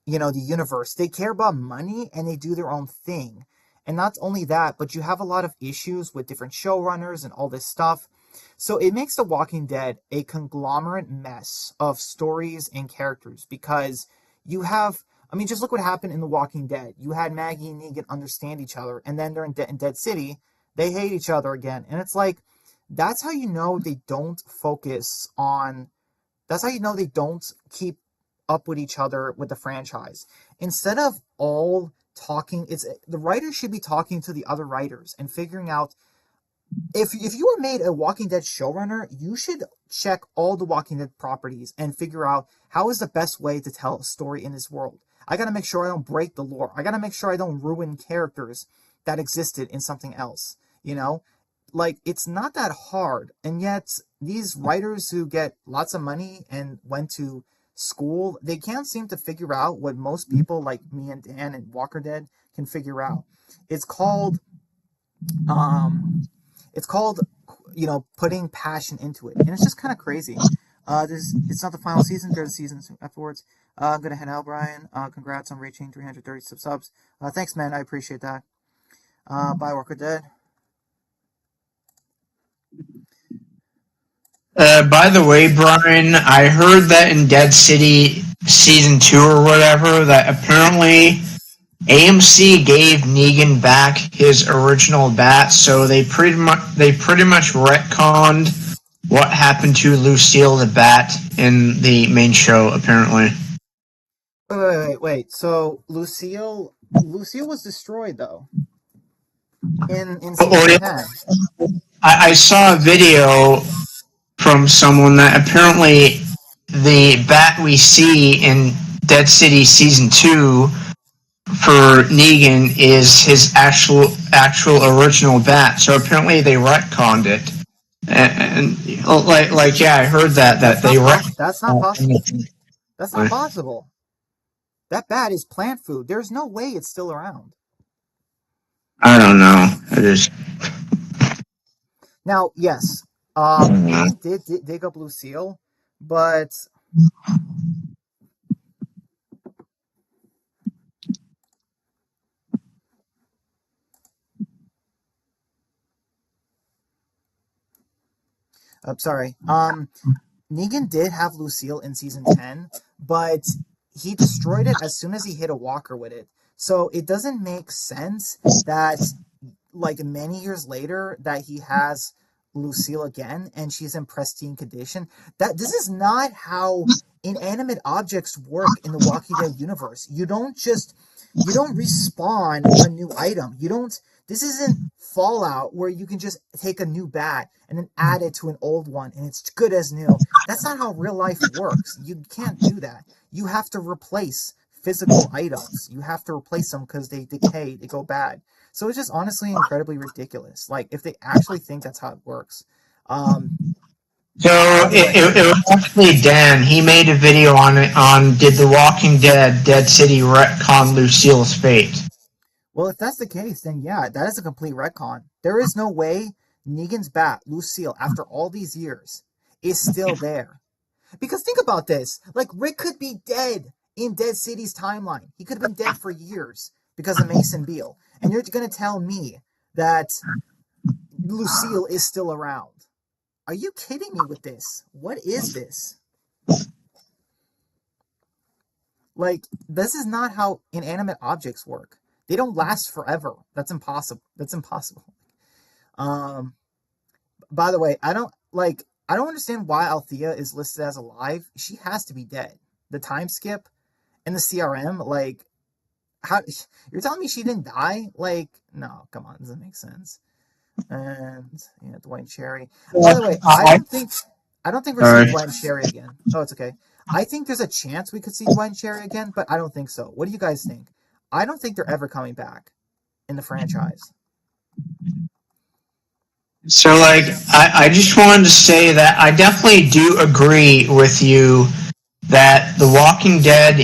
Speaker 1: the universe. They care about money and they do their own thing. And not only that, but you have a lot of issues with different showrunners and all this stuff. So it makes The Walking Dead a conglomerate mess of stories and characters because you have, I mean, just look what happened in The Walking Dead. You had Maggie and Negan understand each other, and then they're in Dead City, they hate each other again. And it's like, that's how you know they don't focus on, that's how you know they don't keep up with each other with the franchise. Instead of all talking, it's the writers should be talking to the other writers and figuring out if you were made a Walking Dead showrunner, you should check all the Walking Dead properties and figure out how is the best way to tell a story in this world. I gotta make sure I don't break the lore. I gotta make sure I don't ruin characters that existed in something else. Like it's not that hard, and yet these writers who get lots of money and went to school, they can't seem to figure out what most people like me and Dan and Walker Dead can figure out. It's called um it's called putting passion into it, and it's just kind of crazy. It's not the final season. There's a season afterwards. I'm gonna head out, Brian. Congrats on reaching 330 subs. Thanks, man. I appreciate that. Bye, Walker Dead.
Speaker 2: By the way, Brian, I heard that in Dead City season 2 or whatever, that apparently AMC gave Negan back his original bat, so they pretty much retconned what happened to Lucille the Bat in the main show. Apparently,
Speaker 1: Wait. So Lucille was destroyed though in season
Speaker 2: or
Speaker 1: 10.
Speaker 2: I saw a video from someone that apparently the bat we see in Dead City season 2 for Negan is his actual original bat. So apparently they retconned it. And like yeah, I heard that they
Speaker 1: That's not possible.
Speaker 2: retconned
Speaker 1: That's not
Speaker 2: it.
Speaker 1: possible. That bat is plant food. There's no way it's still around.
Speaker 2: I don't know. It is.
Speaker 1: Now, yes. Negan did dig up Lucille, but I'm sorry. Negan did have Lucille in season 10, but he destroyed it as soon as he hit a walker with it. So it doesn't make sense that like many years later that he has Lucille again and she's in pristine condition. That this is not how inanimate objects work in the Walking Dead universe. You don't respawn a new item. You don't This isn't Fallout where you can just take a new bat and then add it to an old one and it's good as new. That's not how real life works. You can't do that. You have to replace physical items. You have to replace them because they decay, they go bad. So it's just honestly incredibly ridiculous. Like if they actually think that's how it works. Um,
Speaker 2: So
Speaker 1: by the way,
Speaker 2: it was actually Dan. He made a video on it on did The Walking Dead Dead City retcon Lucille's fate?
Speaker 1: well, if that's the case, then yeah, that is a complete retcon. There is no way Negan's bat, Lucille, after all these years, is still there. Because think about this. Like Rick could be dead in Dead City's timeline. He could have been dead for years because of Mason Beale. And you're gonna tell me that Lucille is still around. Are you kidding me with this? What is this? Like, this is not how inanimate objects work. They don't last forever. That's impossible. That's impossible. Um, by the way, I don't understand why Althea is listed as alive. She has to be dead. The time skip and the CRM, like, how you're telling me she didn't die? Like, no, come on, doesn't make sense. And yeah, Dwight and Cherry. By the way, I don't think we're seeing
Speaker 2: Sorry.
Speaker 1: Dwight and Cherry again. Oh, it's okay. I think there's a chance we could see Dwight and Cherry again, but I don't think so. What do you guys think? I don't think they're ever coming back in the franchise.
Speaker 2: So like I just wanted to say that I definitely do agree with you that the Walking Dead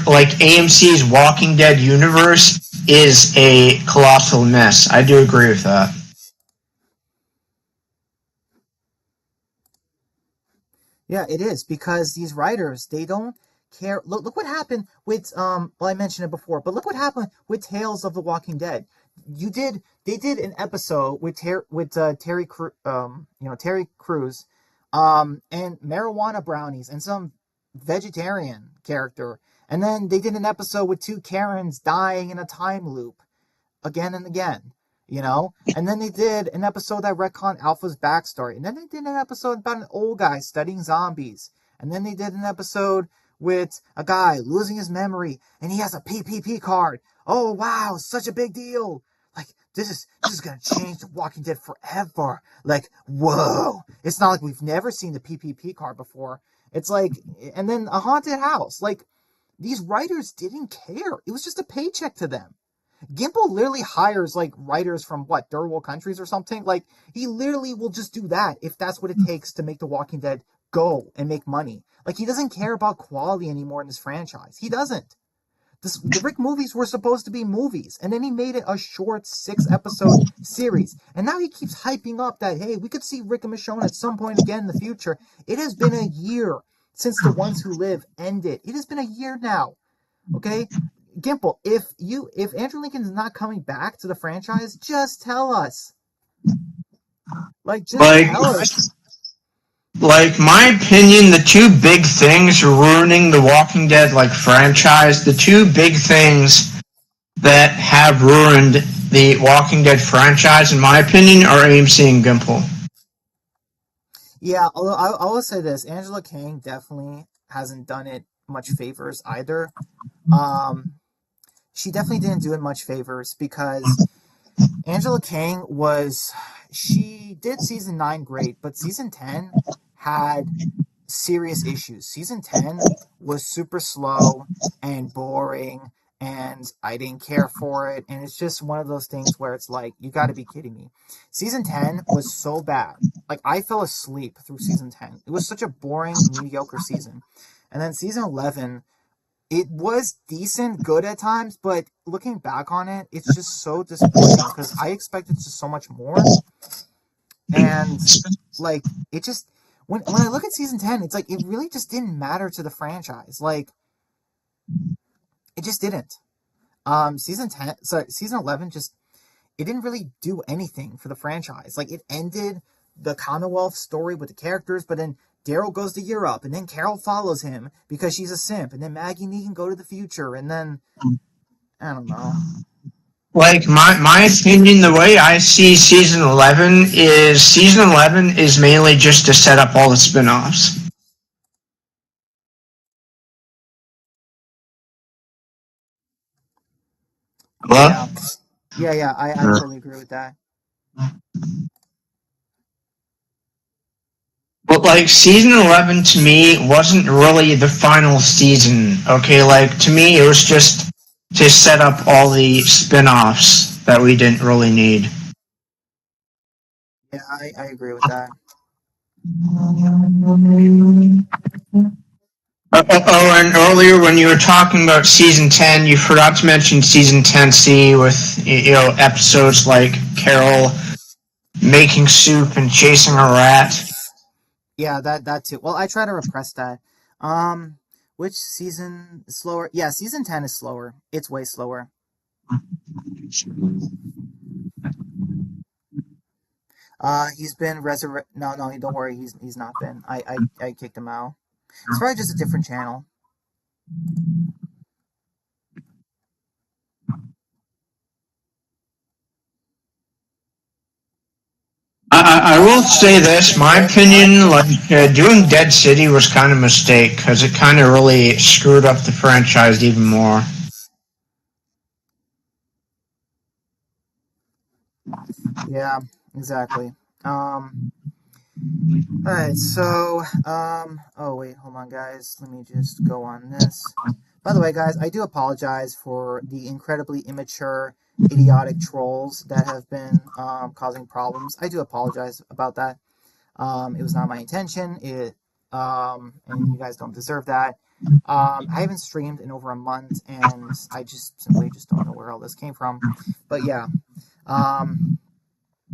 Speaker 2: like AMC's Walking Dead universe is a colossal mess. I do agree with that.
Speaker 1: Yeah, it is because these writers they don't care. Look what happened with well I mentioned it before, but look what happened with Tales of the Walking Dead. They did an episode with Terry Terry Crews and marijuana brownies and some vegetarian character. And then they did an episode with two Karens dying in a time loop again and again, you know? And then they did an episode that retconned Alpha's backstory. And then they did an episode about an old guy studying zombies. And then they did an episode with a guy losing his memory and he has a PPP card. Oh wow, such a big deal. Like this is gonna change The Walking Dead forever. Like, whoa. It's not like we've never seen the PPP card before. It's like and then a haunted house. Like these writers didn't care. It was just a paycheck to them. Gimple literally hires like writers from what third world countries or something. Like he literally will just do that if that's what it takes to make The Walking Dead go and make money. Like he doesn't care about quality anymore in this franchise. He doesn't. The Rick movies were supposed to be movies, and then he made it a short 6 episode series. And now he keeps hyping up that hey, we could see Rick and Michonne at some point again in the future. It has been a year since The Ones Who Live ended. It has been a year now. Okay, Gimple, if Andrew Lincoln is not coming back to the franchise, just tell us. Like, just
Speaker 2: Like
Speaker 1: tell us.
Speaker 2: like my opinion, the two big things ruining the Walking Dead like franchise, the two big things that have ruined the Walking Dead franchise, in my opinion, are AMC and Gimple.
Speaker 1: Yeah, although I will say this, Angela Kang definitely hasn't done it much favors either. Um, she definitely didn't do it much favors because Angela Kang was she did season 9 great, but season 10 had serious issues. Season 10 was super slow and boring and I didn't care for it and it's just one of those things where it's like you got to be kidding me. Season 10 was so bad. Like I fell asleep through season 10. It was such a boring, mediocre season. And then season 11 it was decent, good at times, but looking back on it, it's just so disappointing because I expected just so much more. And like it just when I look at season 10, it's like it really just didn't matter to the franchise. Like it just didn't. Season 10, sorry, season 11 just it didn't really do anything for the franchise. Like it ended the Commonwealth story with the characters, but then Daryl goes to Europe, and then Carol follows him because she's a simp, and then Maggie and Negan go to the future, and then I don't know.
Speaker 2: Like my opinion, the way I see season 11 is mainly just to set up all the spin-offs. Hello?
Speaker 1: Yeah, yeah. I totally agree with that.
Speaker 2: But like season 11 to me wasn't really the final season. Okay, like to me it was just to set up all the spin-offs that we didn't really need.
Speaker 1: Yeah, I agree with that.
Speaker 2: And earlier when you were talking about season 10, you forgot to mention season 10C with episodes like Carol making soup and chasing a rat.
Speaker 1: Yeah, that too. Well, I try to repress that. Um, which season is slower? Yeah, season 10 is slower. It's way slower. He's been resurrected. No, no, don't worry. He's not been. I kicked him out. It's probably just a different channel.
Speaker 2: I will say this, my opinion, like doing Dead City was kind of a mistake because it kind of really screwed up the franchise even more.
Speaker 1: Yeah, exactly. All right. So, oh wait, hold on, guys. Let me just go on this. By the way, guys, I do apologize for the incredibly immature, idiotic trolls that have been causing problems. I do apologize about that. It was not my intention. And you guys don't deserve that. I haven't streamed in over a month, and I just simply just don't know where all this came from. But yeah, um,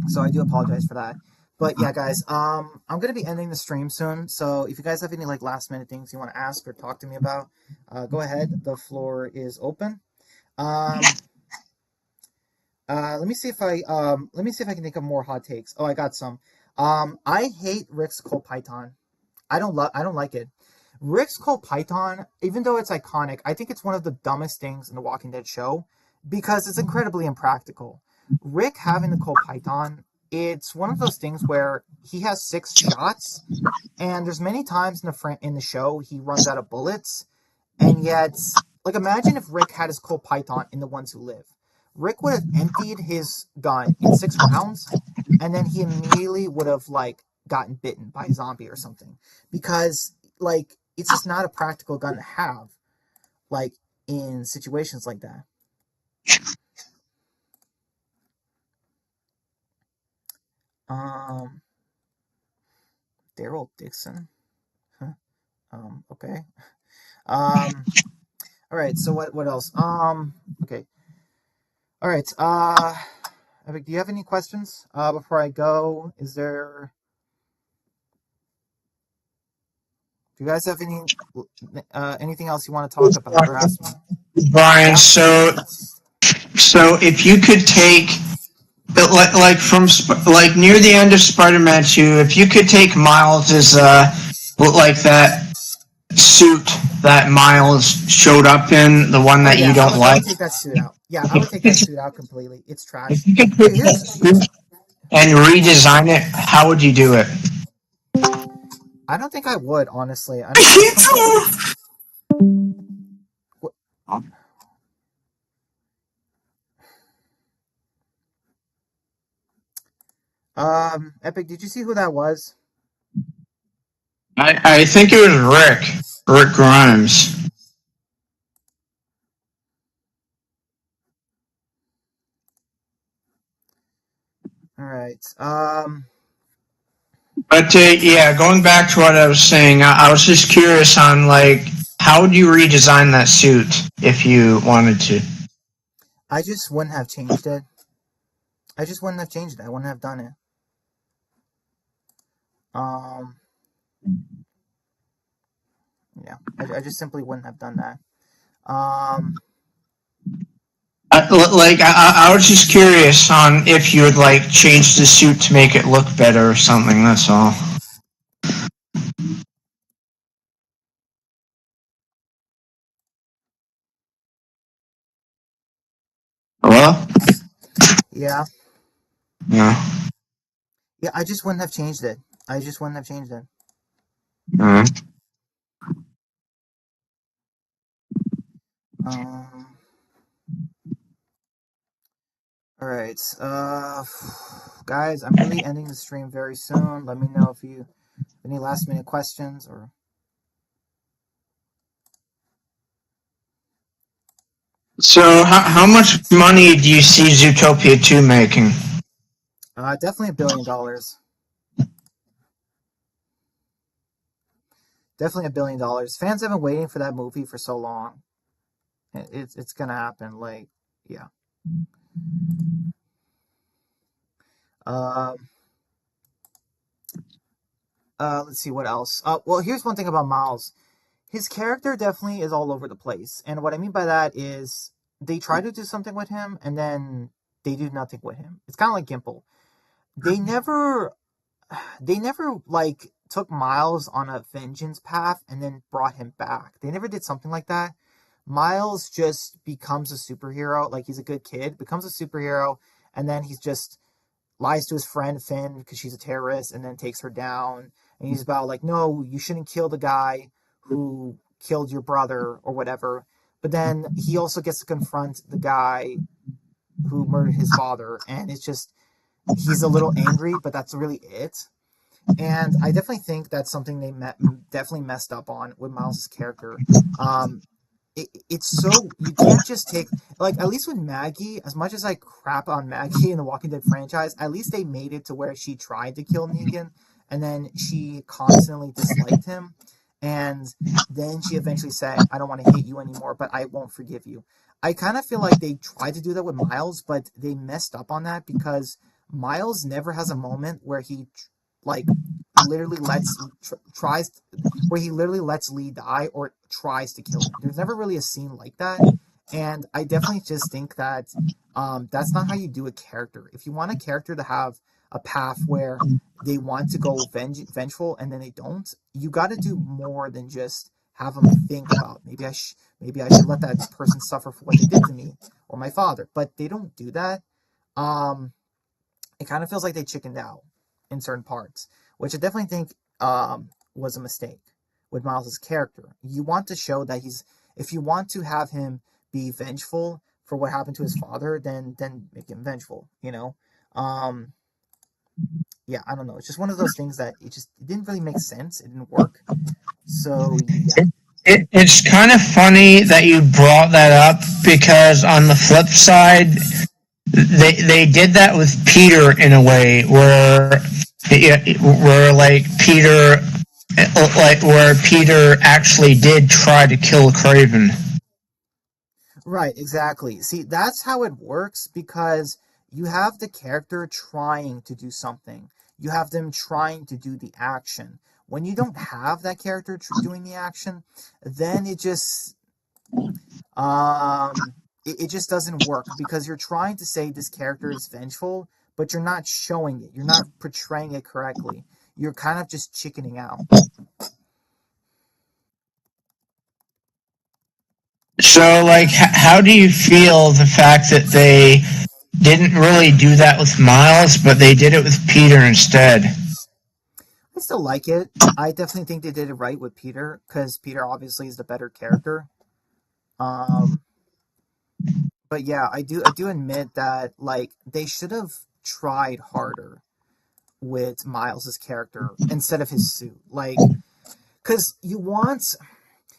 Speaker 1: so I do apologize for that. But yeah, guys, I'm gonna be ending the stream soon. So if you guys have any like last minute things you want to ask or talk to me about, go ahead. The floor is open. Um, let me see if I can think of more hot takes. Oh, I got some. I hate Rick's Cold Python. I don't like it. Rick's Cold Python, even though it's iconic, I think it's one of the dumbest things in the Walking Dead show because it's incredibly impractical. Rick having the Cold Python, it's one of those things where he has 6 shots, and there's many times in the show he runs out of bullets, and yet, like, imagine if Rick had his Colt Python in The Ones Who Live. Rick would have emptied his gun in 6 rounds, and then he immediately would have, like, gotten bitten by a zombie or something. Because, like, it's just not a practical gun to have, like, in situations like that. Um, Daryl Dixon. Huh. Okay. Um, all right. So what else? Okay. All right. Epic, do you have any questions before I go? Do you guys have anything else you want to talk about or ask me?
Speaker 2: Brian, so if you could take like near the end of Spider-Man 2, if you could take Miles's like that suit that Miles showed up in, the one
Speaker 1: Oh
Speaker 2: that you
Speaker 1: yeah,
Speaker 2: don't
Speaker 1: I
Speaker 2: like,
Speaker 1: would take that suit out. Yeah, I would take that suit out completely. It's
Speaker 2: if
Speaker 1: trash.
Speaker 2: you could
Speaker 1: Here,
Speaker 2: take that
Speaker 1: here's
Speaker 2: suit and redesign it, how would you do it?
Speaker 1: I don't think I would honestly. I just don't think. Epic, did you see who that was?
Speaker 2: I think it was Rick Grimes.
Speaker 1: All right.
Speaker 2: But yeah, going back to what I was saying, I was just curious on like how would you redesign that suit if you wanted to?
Speaker 1: I just wouldn't have changed it. I just wouldn't have changed it. I wouldn't have done it. Um, yeah, I just simply wouldn't have done that. Um,
Speaker 2: I was just curious on if you would like change the suit to make it look better or something. That's all. Hello?
Speaker 1: yeah,
Speaker 2: Yeah.
Speaker 1: yeah, I just wouldn't have changed it. I just wouldn't have changed it.
Speaker 2: Uh,
Speaker 1: Um, all right, guys, I'm really ending the stream very soon. Let me know if you have any last minute questions or.
Speaker 2: so how much money do you see Zootopia 2 making?
Speaker 1: Definitely $1 billion. Definitely $1 billion. Fans have been waiting for that movie for so long. It's gonna happen. Like, yeah. Um, let's see what else. Well, here's one thing about Miles. His character definitely is all over the place, and what I mean by that is they try to do something with him, and then they do nothing with him. It's kind of like Gimple. They never, they never like took Miles on a vengeance path and then brought him back. They never did something like that. Miles just becomes a superhero. Like he's a good kid, becomes a superhero, and then he's just lies to his friend Finn because she's a terrorist and then takes her down. And he's about like, no, you shouldn't kill the guy who killed your brother or whatever. But then he also gets to confront the guy who murdered his father. And it's just, he's a little angry, but that's really it. And I definitely think that's something they definitely messed up on with Miles's character. Um, it's so you can't just take like at least with Maggie, as much as I crap on Maggie in the Walking Dead franchise, at least they made it to where she tried to kill Negan and then she constantly disliked him and then she eventually said, I don't want to hate you anymore, but I won't forgive you. I kind of feel like they tried to do that with Miles, but they messed up on that because Miles never has a moment where he like literally tries where he literally lets Lee die or tries to kill him. There's never really a scene like that, and I definitely just think that that's not how you do a character. If you want a character to have a path where they want to go vengeful and then they don't, you got to do more than just have them think about maybe I should let that person suffer for what they did to me or my father. But they don't do that. Um, it kind of feels like they chickened out in certain parts, which I definitely think was a mistake with Miles's character. You want to show that if you want to have him be vengeful for what happened to his father, then make him vengeful. Um, yeah, I don't know. It's just one of those things that it didn't really make sense. It didn't work. So yeah,
Speaker 2: It's kind of funny that you brought that up because on the flip side, they did that with Peter in a way where like Peter actually did try to kill Craven.
Speaker 1: right, exactly. See, that's how it works because you have the character trying to do something. You have them trying to do the action. When you don't have that character doing the action, then it just doesn't work because you're trying to say this character is vengeful, but you're not showing it. You're not portraying it correctly. You're kind of just chickening out.
Speaker 2: So, like, how do you feel the fact that they didn't really do that with Miles, but they did it with Peter instead?
Speaker 1: I still like it. I definitely think they did it right with Peter because Peter obviously is the better character. Um, but yeah, I do admit that like they should have tried harder with Miles's character instead of his suit. Like, because you want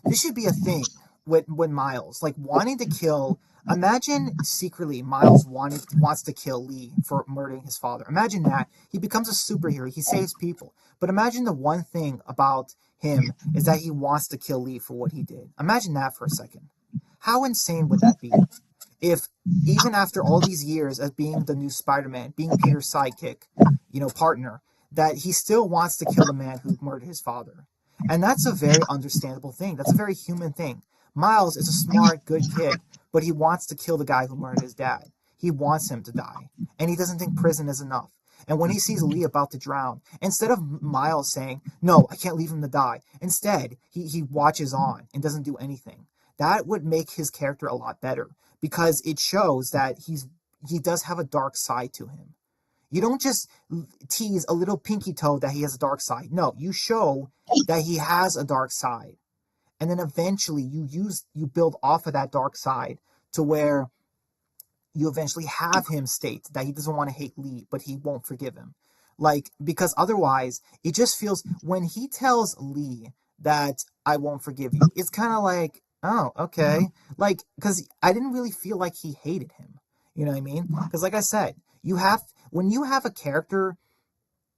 Speaker 1: this should be a thing with Miles, like wanting to kill. Imagine secretly Miles wants to kill Lee for murdering his father. Imagine that he becomes a superhero. He saves people. But imagine the one thing about him is that he wants to kill Lee for what he did. Imagine that for a second. How insane would that be? If even after all these years of being the new Spider-Man, being Peter's sidekick, partner, that he still wants to kill the man who murdered his father. And that's a very understandable thing. That's a very human thing. Miles is a smart, good kid, but he wants to kill the guy who murdered his dad. He wants him to die. And he doesn't think prison is enough. And when he sees Lee about to drown, instead of Miles saying, "No, I can't leave him to die," instead, he watches on and doesn't do anything. That would make his character a lot better because it shows that he does have a dark side to him. You don't just tease a little pinky toe that he has a dark side. No, you show that he has a dark side. And then eventually you build off of that dark side to where you eventually have him state that he doesn't want to hate Lee, but he won't forgive him. Like, because otherwise, it just feels when he tells Lee that I won't forgive you, it's kind of like, oh, okay. Like, because I didn't really feel like he hated him. You know what I mean? Because, like I said, when you have a character,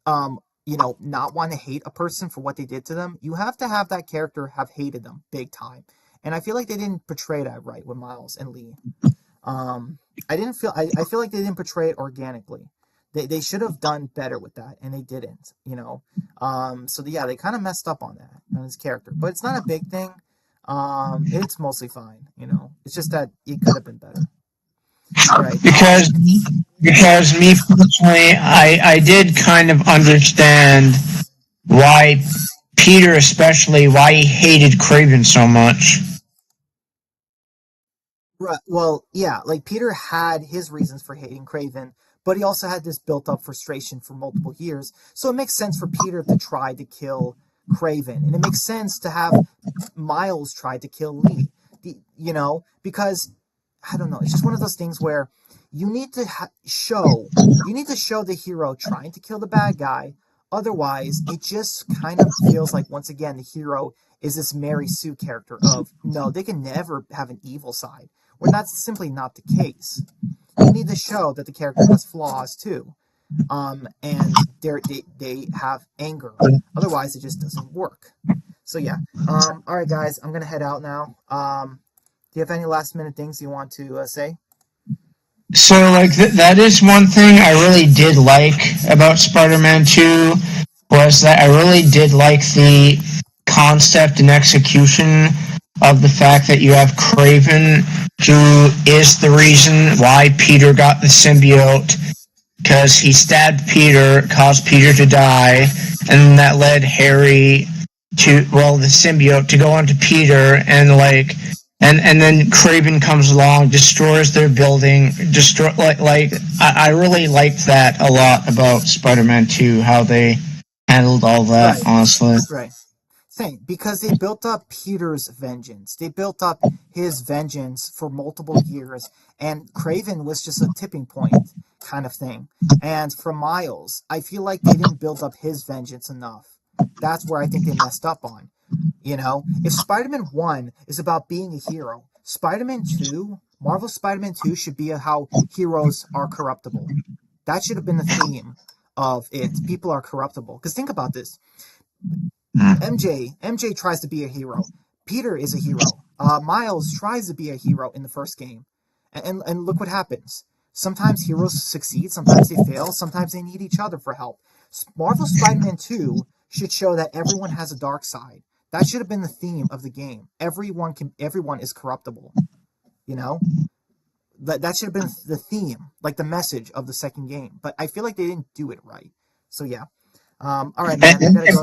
Speaker 1: not want to hate a person for what they did to them, you have to have that character have hated them big time. And I feel like they didn't portray that right with Miles and Lee. I feel like they didn't portray it organically. They should have done better with that, and they didn't. Yeah, they kind of messed up on that on his character, but it's not a big thing. It's mostly fine. It's just that it could have been better. All right.
Speaker 2: because because me personally, I did kind of understand why Peter, especially, why he hated Craven so much.
Speaker 1: Right. Well, yeah, like Peter had his reasons for hating Craven, but he also had this built up frustration for multiple years. So it makes sense for Peter to try to kill Craven, and it makes sense to have Miles try to kill Lee. Because I don't know, it's just one of those things where you need to show the hero trying to kill the bad guy. Otherwise, it just kind of feels like once again the hero is this Mary Sue character of no, they can never have an evil side. When that's simply not the case. You need to show that the character has flaws too, and they have anger. Otherwise, it just doesn't work. So yeah. All right, guys, I'm gonna head out now. Do you have any last minute things you want to say?
Speaker 2: So, like, that is one thing I really did like about Spider-Man 2 was that I really did like the concept and execution of the fact that you have Craven, who is the reason why Peter got the symbiote, because he stabbed Peter, caused Peter to die, and that led Harry the symbiote to go onto Peter, and then Craven comes along, destroys their building, I really liked that a lot about Spider-Man 2, how they handled all that,
Speaker 1: Right,
Speaker 2: honestly.
Speaker 1: right. Same, because they built up Peter's vengeance. They built up his vengeance for multiple years, and Craven was just a tipping point kind of thing. And for Miles, I feel like they didn't build up his vengeance enough. That's where I think they messed up on. If Spider-Man 1 is about being a hero, Spider-Man 2, Marvel Spider-Man 2 should be how heroes are corruptible. That should have been the theme of it. People are corruptible. Because think about this. MJ tries to be a hero. Peter is a hero. Miles tries to be a hero in the first game, and look what happens. Sometimes heroes succeed, sometimes they fail, sometimes they need each other for help. Marvel Spider-Man 2 should show that everyone has a dark side. That should have been the theme of the game. Everyone is corruptible. You know that should have been the theme, like the message of the second game. But I feel like they didn't do it right. So yeah. All right, man. I
Speaker 2: And,
Speaker 1: gotta go.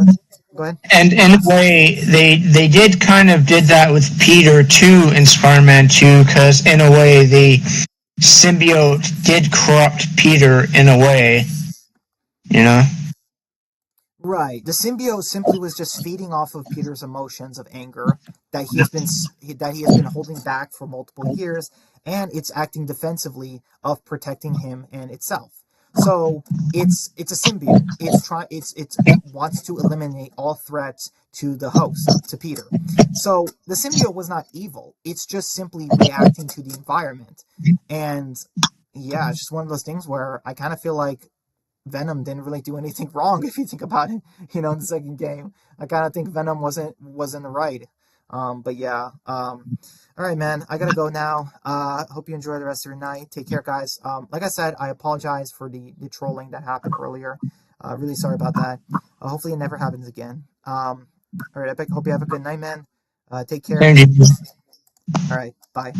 Speaker 1: Go ahead.
Speaker 2: and in a way, they did kind of did that with Peter too in Spider-Man 2, because in a way the symbiote did corrupt Peter in a way, you know.
Speaker 1: Right. The symbiote simply was just feeding off of Peter's emotions of anger that he has been holding back for multiple years, and it's acting defensively of protecting him and itself. So it's a symbiote. It wants to eliminate all threats to the host, to Peter. So the symbiote was not evil. It's just simply reacting to the environment. And yeah, it's just one of those things where I kind of feel like Venom didn't really do anything wrong if you think about it. In the second game, I kind of think Venom wasn't right. But yeah. All right, man. I gotta go now. Hope you enjoy the rest of your night. Take care, guys. Like I said, I apologize for the trolling that happened earlier. Really sorry about that. Hopefully it never happens again. All right, Epic. Hope you have a good night, man. Take care.
Speaker 2: And
Speaker 1: All right, bye.